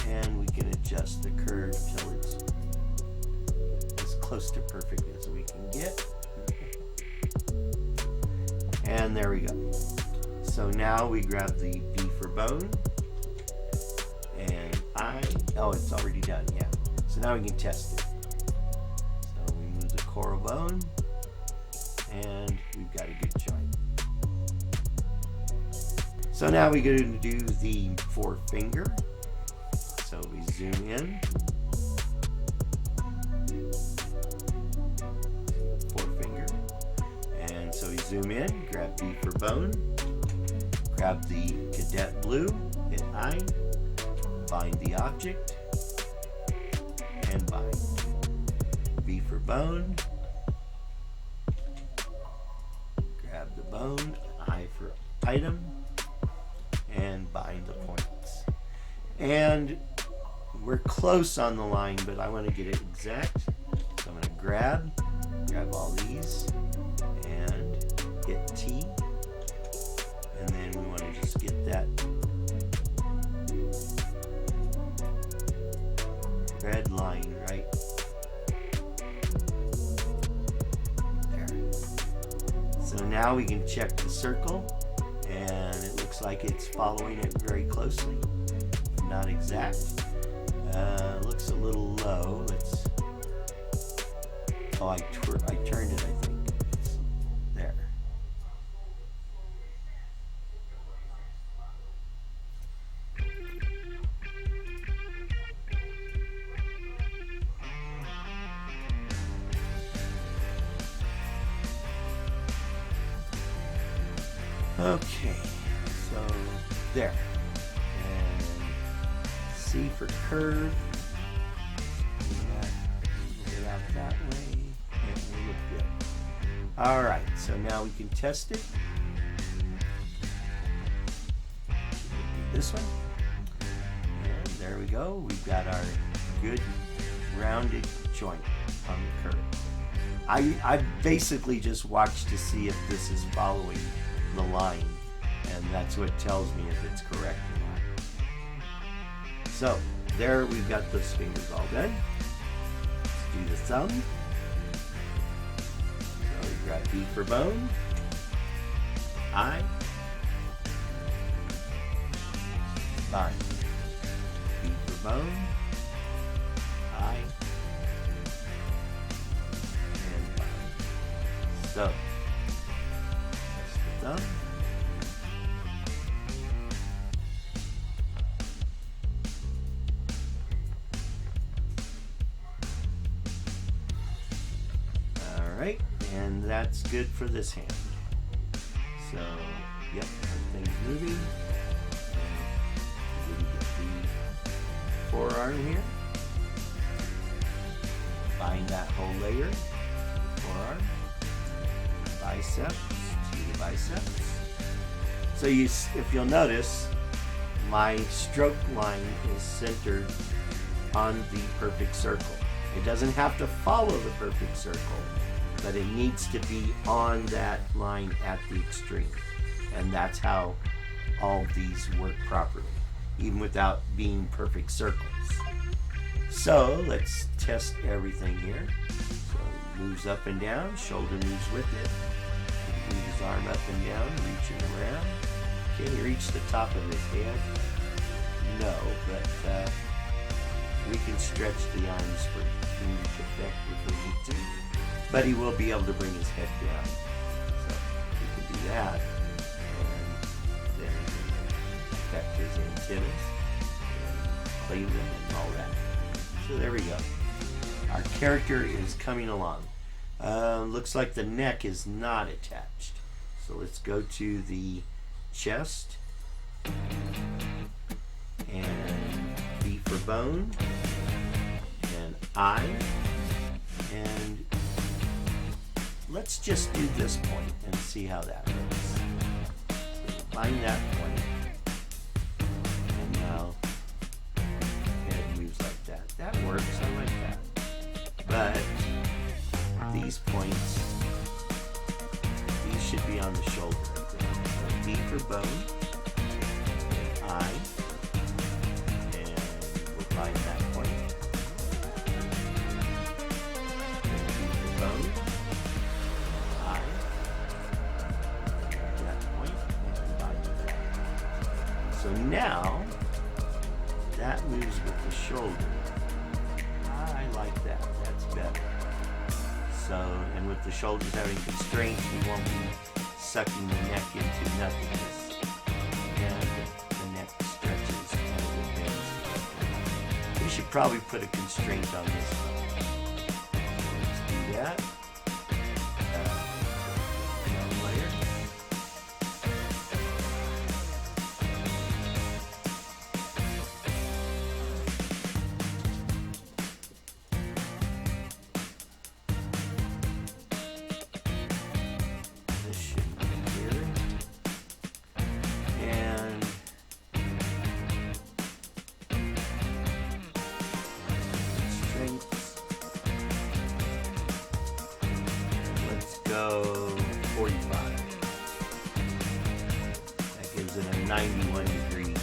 And we can adjust the curve till it's as close to perfect as we can get. And there we go. So now we grab the B for bone. And oh, it's already done, yeah. So now we can test it. So we move the coral bone, and we've got a good joint. So now we're going to do the forefinger. So we zoom in. Forefinger. And so we zoom in, grab B for bone, grab the cadet blue, hit I, bind the object, and bind. B for bone, grab the bone, I for item, and bind the points. And we're close on the line, but I want to get it exact. So I'm going to grab all these, and hit T, and then we want to just get that red line right there. So now we can check the circle, and it looks like it's following it very closely. Not exact. Looks a little low. I turned it, I think. There. Okay, so there. And C for curve. Get it out that way, and we look good. All right, so now we can test it. This one. And there we go. We've got our good rounded joint on the curve. I basically just watched to see if this is following the line, and that's what tells me if it's correct or not. So there, we've got those fingers all done. Let's do the thumb. So we've got B for bone, I, bind. B for bone, I, and bind. So that's the thumb. Alright, and that's good for this hand. So, yep, everything's moving. And we get the forearm here. Bind that whole layer. Forearm. Biceps to the biceps. So if you'll notice, my stroke line is centered on the perfect circle. It doesn't have to follow the perfect circle, but it needs to be on that line at the extreme. And that's how all of these work properly, even without being perfect circles. So let's test everything here. So moves up and down, shoulder moves with it. Move his arm up and down, reaching around. Can he reach the top of his head? No, but we can stretch the arms for comedic effect if we need to. But he will be able to bring his head down. So we can do that. And then affect his antennas and clean them and all that. So there we go. Our character is coming along. Looks like the neck is not attached. So let's go to the chest and B for bone and eye, and let's just do this point and see how that looks. So find that point, and now it moves like that. That works, I like that. But these points, these should be on the shoulder. So B for bone, eye, and we'll find that point. Then B for bone, eye, that point, and find that. So now that moves with the shoulder. I like that. That's better. So, and with the shoulders having constraints, we won't be sucking the neck into nothingness. And the neck stretches and it bends. We should probably put a constraint on this one. Let's do that. One layer. This should be here. And strengths. Let's go 45. That gives it a 91-degree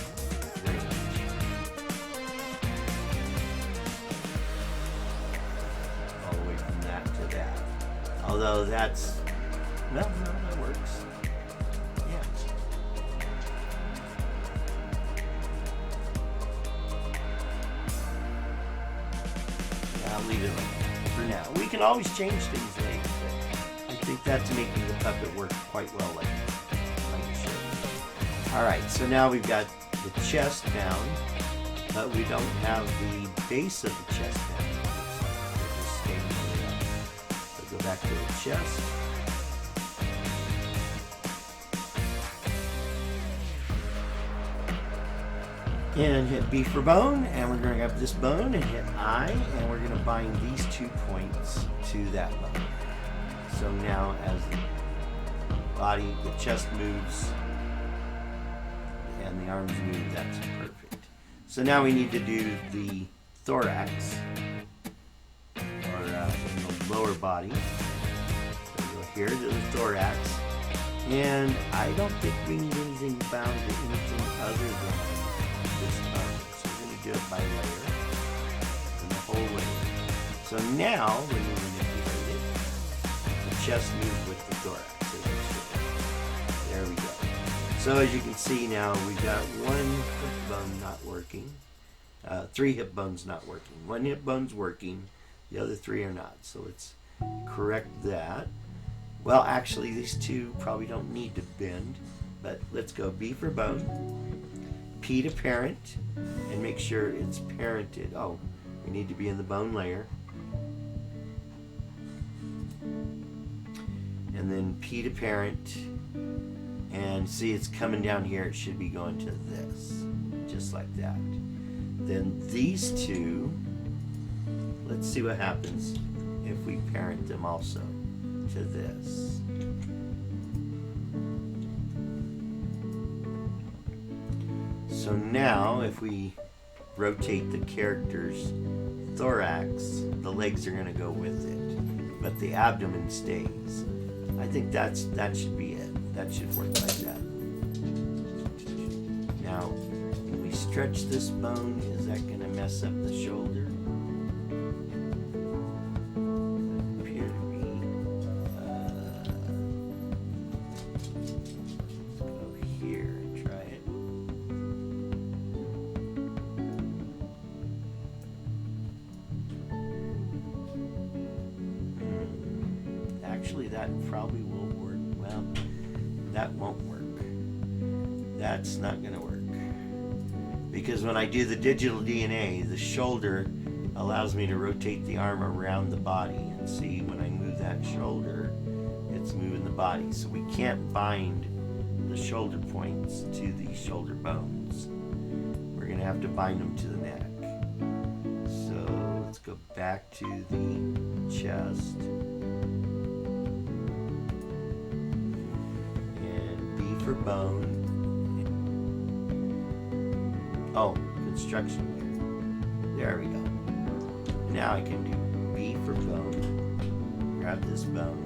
range. All the way from that to that. Although that's, no, that works. Yeah. Yeah, I'll leave it like that for now. We can always change things later, but I think that's making the puppet work quite well like it should. Alright, so now we've got the chest down, but we don't have the base of the chest down. It's just staying way up. So go back to the chest. And hit B for bone, and we're going to grab this bone and hit I, and we're going to bind these 2 points to that bone. So now as the body, the chest moves, and the arms move, that's perfect. So now we need to do the thorax, or in the lower body. So go here to the thorax, and I don't think we need anything bound to anything other than this arm. So we're going to do it by layer, and the whole layer. So now, when we manipulate it, the chest moves with the thorax. There we go. So as you can see now, we've got 1 hip bone not working, 3 hip bones not working. 1 hip bone's working, the other 3 are not. So let's correct that. Well, actually, these 2 probably don't need to bend, but let's go B for bone, P to parent, and make sure it's parented. Oh, we need to be in the bone layer. And then P to parent, and see it's coming down here. It should be going to this, just like that. Then these 2, let's see what happens if we parent them also to this. So now if we rotate the character's thorax, the legs are going to go with it, but the abdomen stays. I think that should be it. That should work like that. Now, when we stretch this bone, is that going to mess up the shoulder? actually, that probably will work. Well, that won't work. That's not going to work. Because when I do the digital DNA, the shoulder allows me to rotate the arm around the body. And see, when I move that shoulder, it's moving the body. So we can't bind the shoulder points to the shoulder bones. We're going to have to bind them to the neck. So let's go back to the chest. And B for bone. Oh, construction. There we go. Now I can do B for bone. Grab this bone.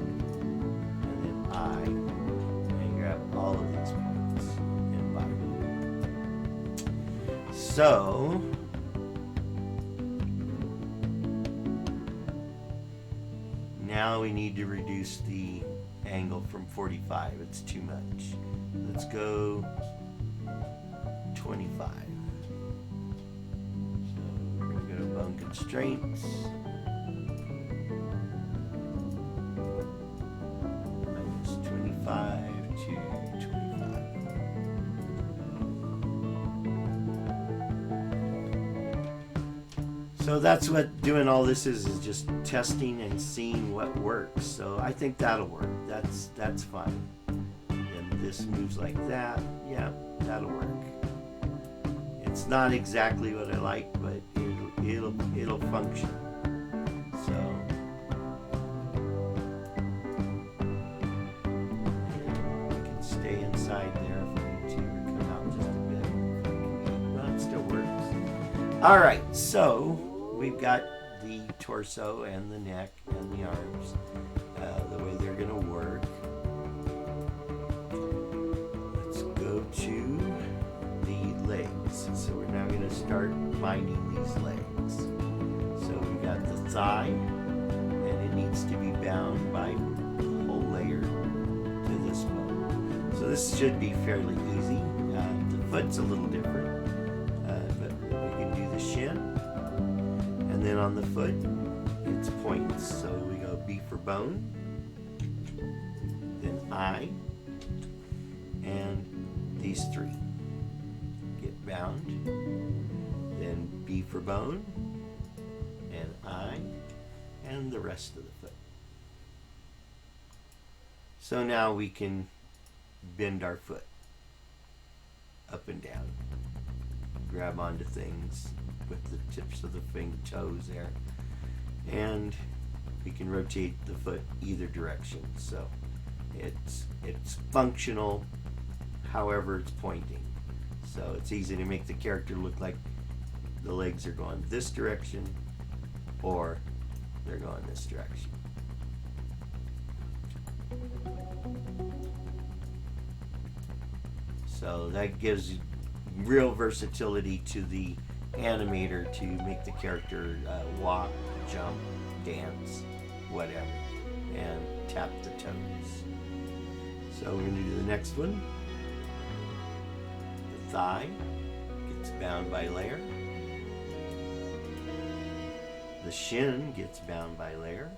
And then I. And grab all of these points. And bind them. So now we need to reduce the angle from 45. It's too much. Let's go 25. So we're going to go to bone constraints. Minus 25 to 25. So that's what doing all this is just testing and seeing what works. So I think that'll work. That's fine. And this moves like that. Yeah, that'll work. It's not exactly what I like, but it'll function. So I can stay inside there if I need to, or come out just a bit. Well, it still works. All right, so we've got the torso and the neck and the arms, the way they're going to work. Let's go to the legs. So we're now going to start binding these legs. So we've got the thigh, and it needs to be bound by a whole layer to this bone. So this should be fairly easy. The foot's a little different, but we can do the shin. And then on the foot, it's points. So we go B for bone, then I, and these three get bound. Then B for bone, and I, and the rest of the foot. So now we can bend our foot up and down, grab onto things with the tips of the toes there, and we can rotate the foot either direction. So it's functional, however it's pointing. So it's easy to make the character look like the legs are going this direction or they're going this direction. So that gives real versatility to the animator to make the character walk, jump, dance, whatever, and tap the toes. So we're going to do the next one. The thigh gets bound by layer. The shin gets bound by layer.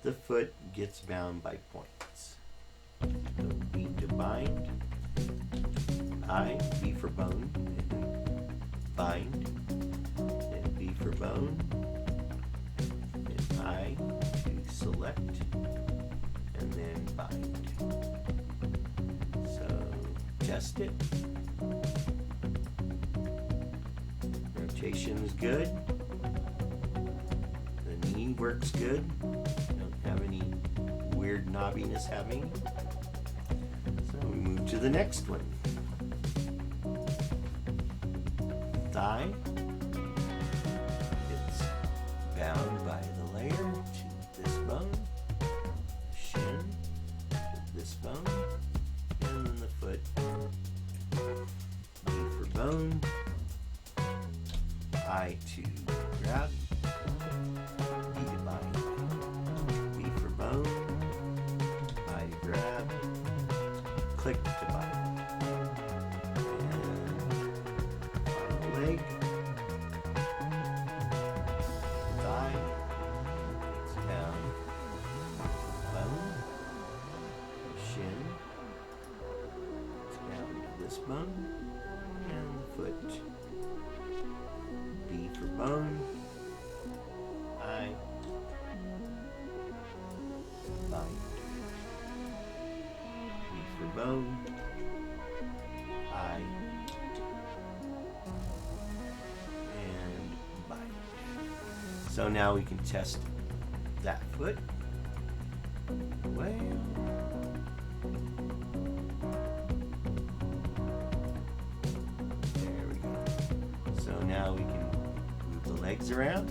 The foot gets bound by points. So B to bind. I, B for bone, and bind, and B for bone, and I to select, and then bind. So test it. Rotation is good. The knee works good. Don't have any weird knobbiness happening. So we move to the next one. Thigh gets bound by the layer to this bone, shin to this bone, and then the foot. B for bone, I to grab, B to bind, B for bone, I to grab, click to bind. Leg, thigh, gets down, bone, and the foot. B for bone, I, bite. B for bone, I, and bite. So now we can test that foot. Well, there we go. So now we can move the legs around,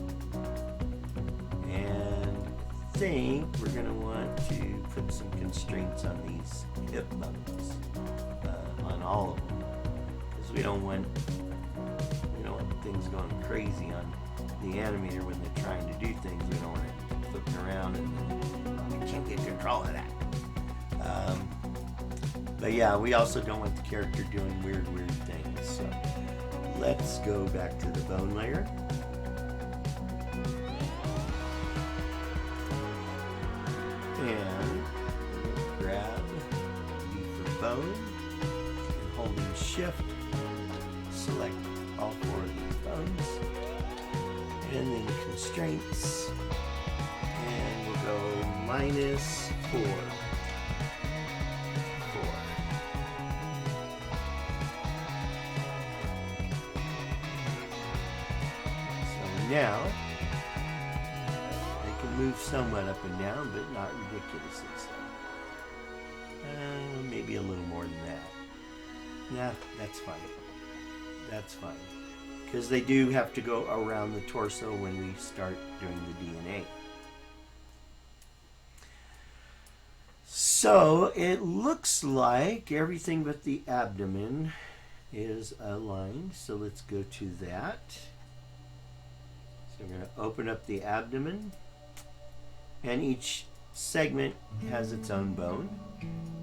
and I think we're going to want to put some constraints on these hip bones, on all of them, because we don't want things going crazy on the animator when they're trying to do things. We don't want it flipping around and then we can't get control of that. But yeah, we also don't want the character doing weird things. So let's go back to the bone layer. And grab B for bone, and holding shift, select all 4 of these bones, and then constraints, and we'll go -4. So now they can move somewhat up and down, but not ridiculously so. Maybe a little more than that. Nah, that's fine. That's fine. Because they do have to go around the torso when we start doing the DNA. So it looks like everything but the abdomen is aligned. So let's go to that. So we're going to open up the abdomen. And each segment has its own bone.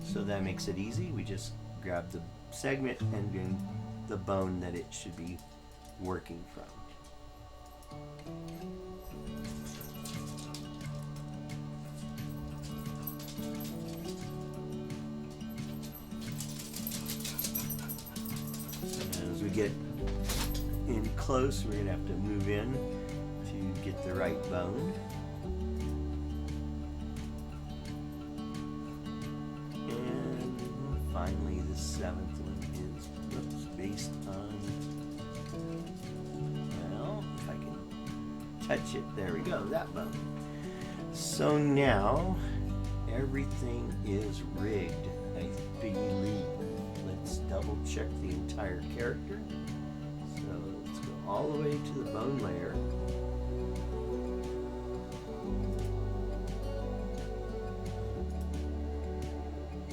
So that makes it easy. We just grab the segment and do the bone that it should be working from. And as we get in close, we're going to have to move in to get the right bone. And finally, the 7th one is based on, well, if I can touch it, there we go, that bone. So now everything is rigged, I believe. Let's double check the entire character. So let's go all the way to the bone layer.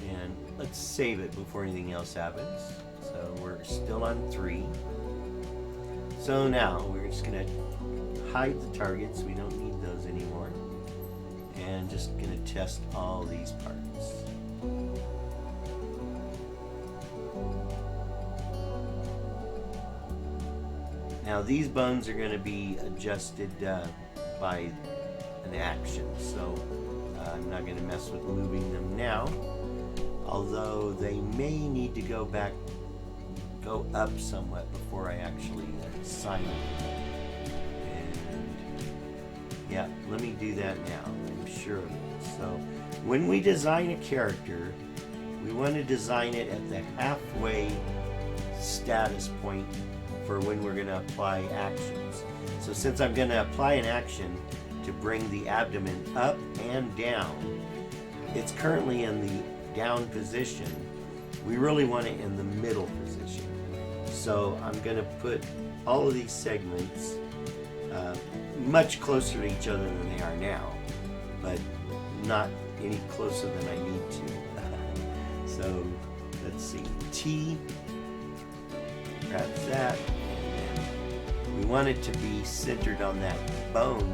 And let's save it before anything else happens. So we're still on 3. So now we're just going to hide the targets. We don't need those anymore. And just going to test all these parts. Now these bones are going to be adjusted by an action. So I'm not going to mess with moving them now. Although they may need to go up somewhat before I actually assign them. And yeah, let me do that now. I'm sure of it. So when we design a character, we want to design it at the halfway status point for when we're going to apply actions. So since I'm going to apply an action to bring the abdomen up and down, it's currently in the down position. We really want it in the middle position. So I'm going to put all of these segments much closer to each other than they are now, but not any closer than I need to. So let's see, T, grab that, and we want it to be centered on that bone.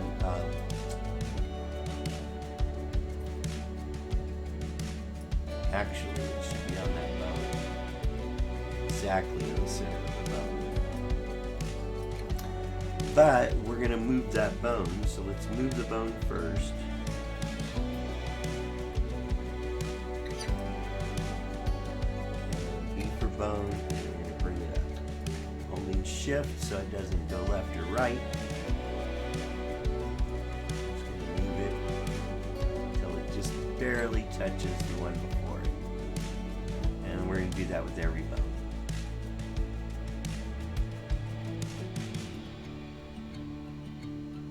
Actually, it should be on that bone, exactly in the center of the bone. But we're going to move that bone, so let's move the bone first. B for bone shift so it doesn't go left or right. Just going to move it until it just barely touches the one before it. And we're going to do that with every bone.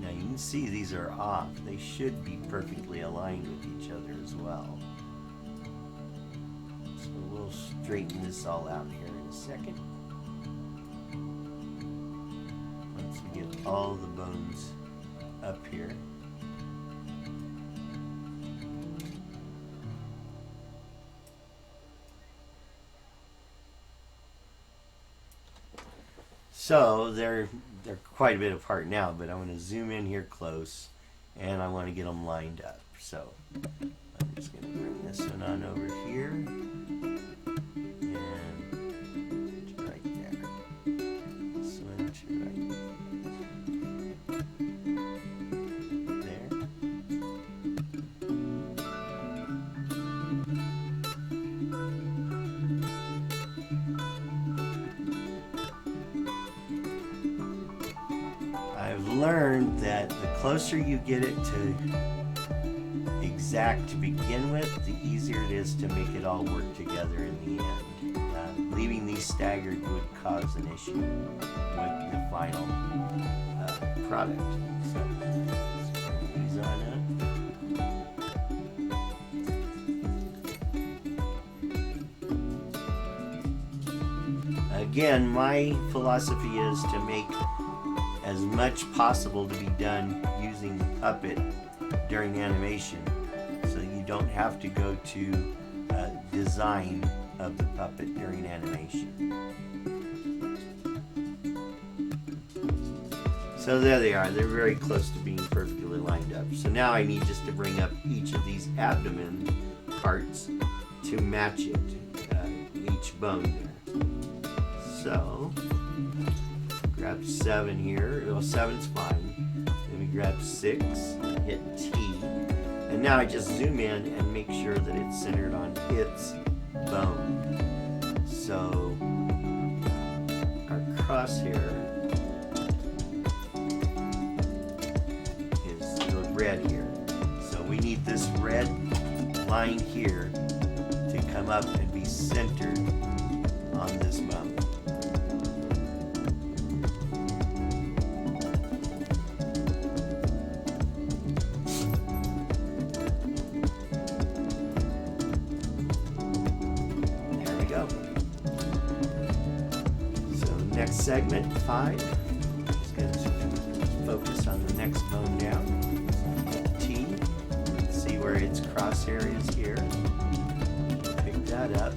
Now you can see these are off. They should be perfectly aligned with each other as well. So we'll straighten this all out here in a second. Once we get all the bones up here. So they're quite a bit apart now, but I want to zoom in here close, and I want to get them lined up. So I'm just going to bring this one on over here, and to right there. This one to right there. I've learned that the closer you get it to exact to begin with, the easier it is to make it all work together in the end. Leaving these staggered would cause an issue with the final product. So let's bring these on up. Again, my philosophy is to make as much possible to be done using the puppet during animation, so you don't have to go to design of the puppet during animation. So there they are. They're very close to being perfectly lined up. So now I need just to bring up each of these abdomen parts to match it, each bone there. So grab 7 here. Well, 7's fine. Then we grab 6, hit T, and now I just zoom in and make sure that it's centered on its bone. So our crosshair is the red here. So we need this red line here to come up and be centered on this bone. Next segment 5 is going to focus on the next bone down. T, see where its crosshair is here. Pick that up,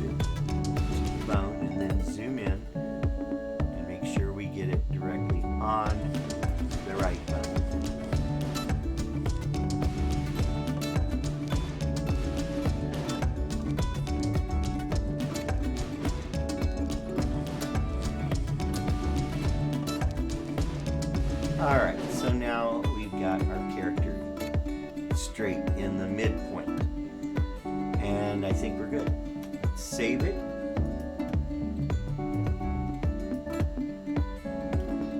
move it to the bone, and then zoom in and make sure we get it directly on the right bone. Alright, so now we've got our character straight in the midpoint. And I think we're good. Let's save it.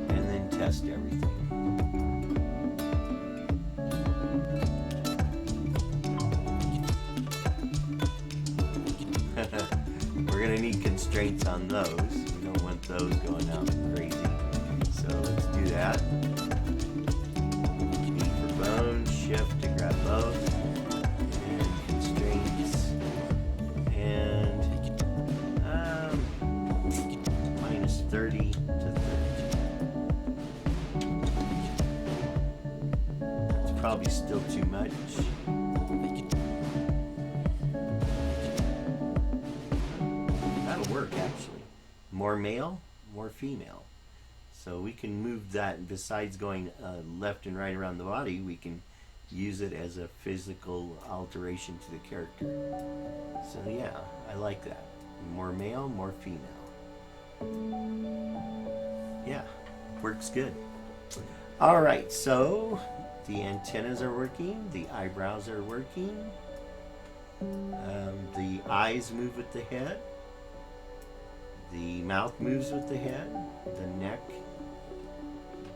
And then test everything. We're going to need constraints on those. We don't want those going out crazy. So let's do that. E for bone, shift to grab both, and constraints, and minus 30 to 30. It's probably still too much. That'll work actually. More male, more female. So we can move that, besides going left and right around the body, we can use it as a physical alteration to the character. So yeah, I like that. More male, more female. Yeah, works good. Alright, so the antennas are working, the eyebrows are working, the eyes move with the head, the mouth moves with the head, the neck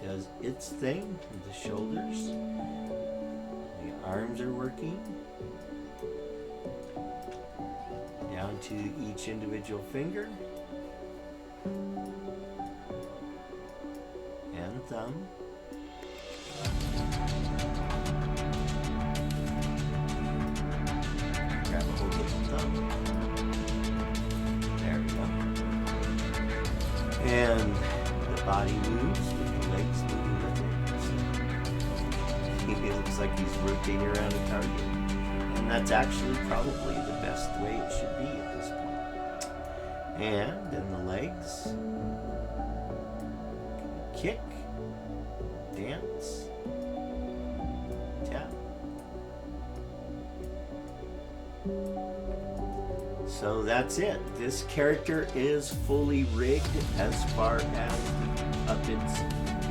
does its thing with the shoulders, the arms are working down to each individual finger and thumb. Grab a hold of the thumb. There we go. And the body moves with the legs moving with it. It looks like he's rotating around a target. And that's actually probably the best way it should be at this point. And then the legs. Kick. Dance. Tap. So that's it. This character is fully rigged as far as the puppet's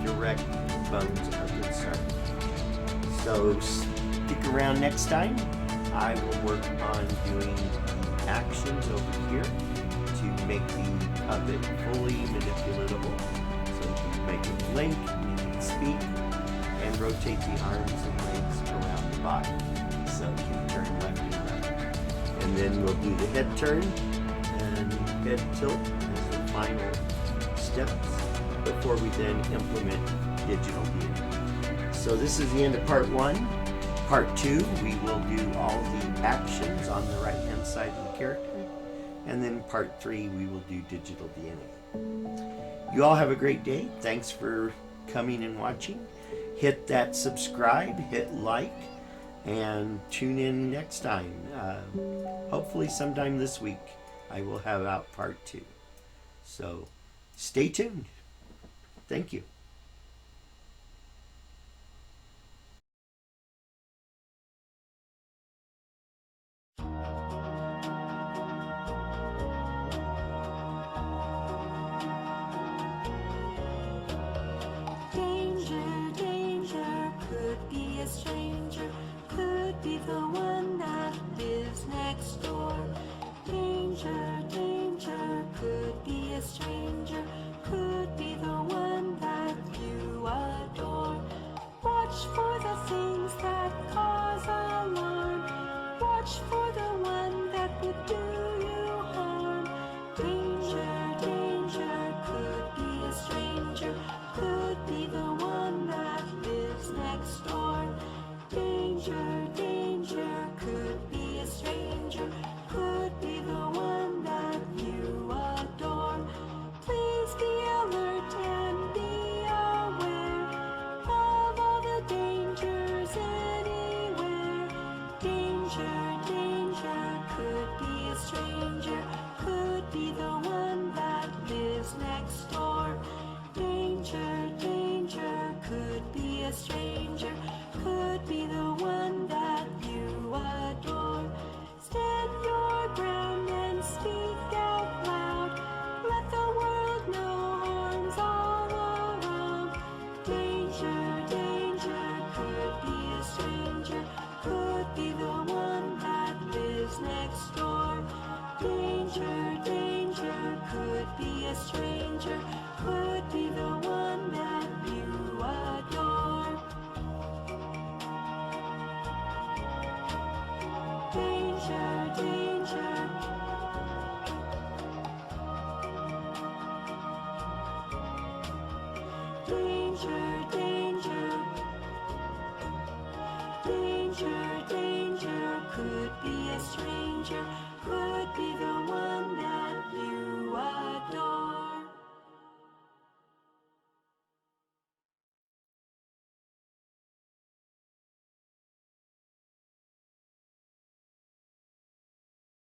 direct bones are concerned. So stick around next time. I will work on doing the actions over here to make the puppet fully manipulatable. So you can make it blink, make it speak, and rotate the arms and legs around the body so it can turn left and right. And then we'll do the head turn and head tilt as the final steps before we then implement digital DNA. So this is the end of part 1. Part 2, we will do all the actions on the right hand side of the character. And then part 3, we will do digital DNA. You all have a great day. Thanks for coming and watching. Hit that subscribe, hit like, and tune in next time. Hopefully sometime this week I will have out part 2. So stay tuned. Thank you. Stranger could be the one that you adore. Watch for the things that cause alarm. Watch for the one that would do you harm. Danger, danger, could be a stranger, could be the one that lives next door. Danger, danger, could be a stranger, could be the one that you adore. Please be alert and be aware of all the dangers anywhere. Danger, danger, could be a stranger, could be the one that lives next door. Danger, danger, could be a stranger, could be the one that you adore. Stand your ground and speak out loud. Let the world know harm's all around. Danger, danger, could be a stranger, could be the one that lives next door. Danger, danger, could be a stranger, could be the one that you adore. Danger, danger. Danger, danger.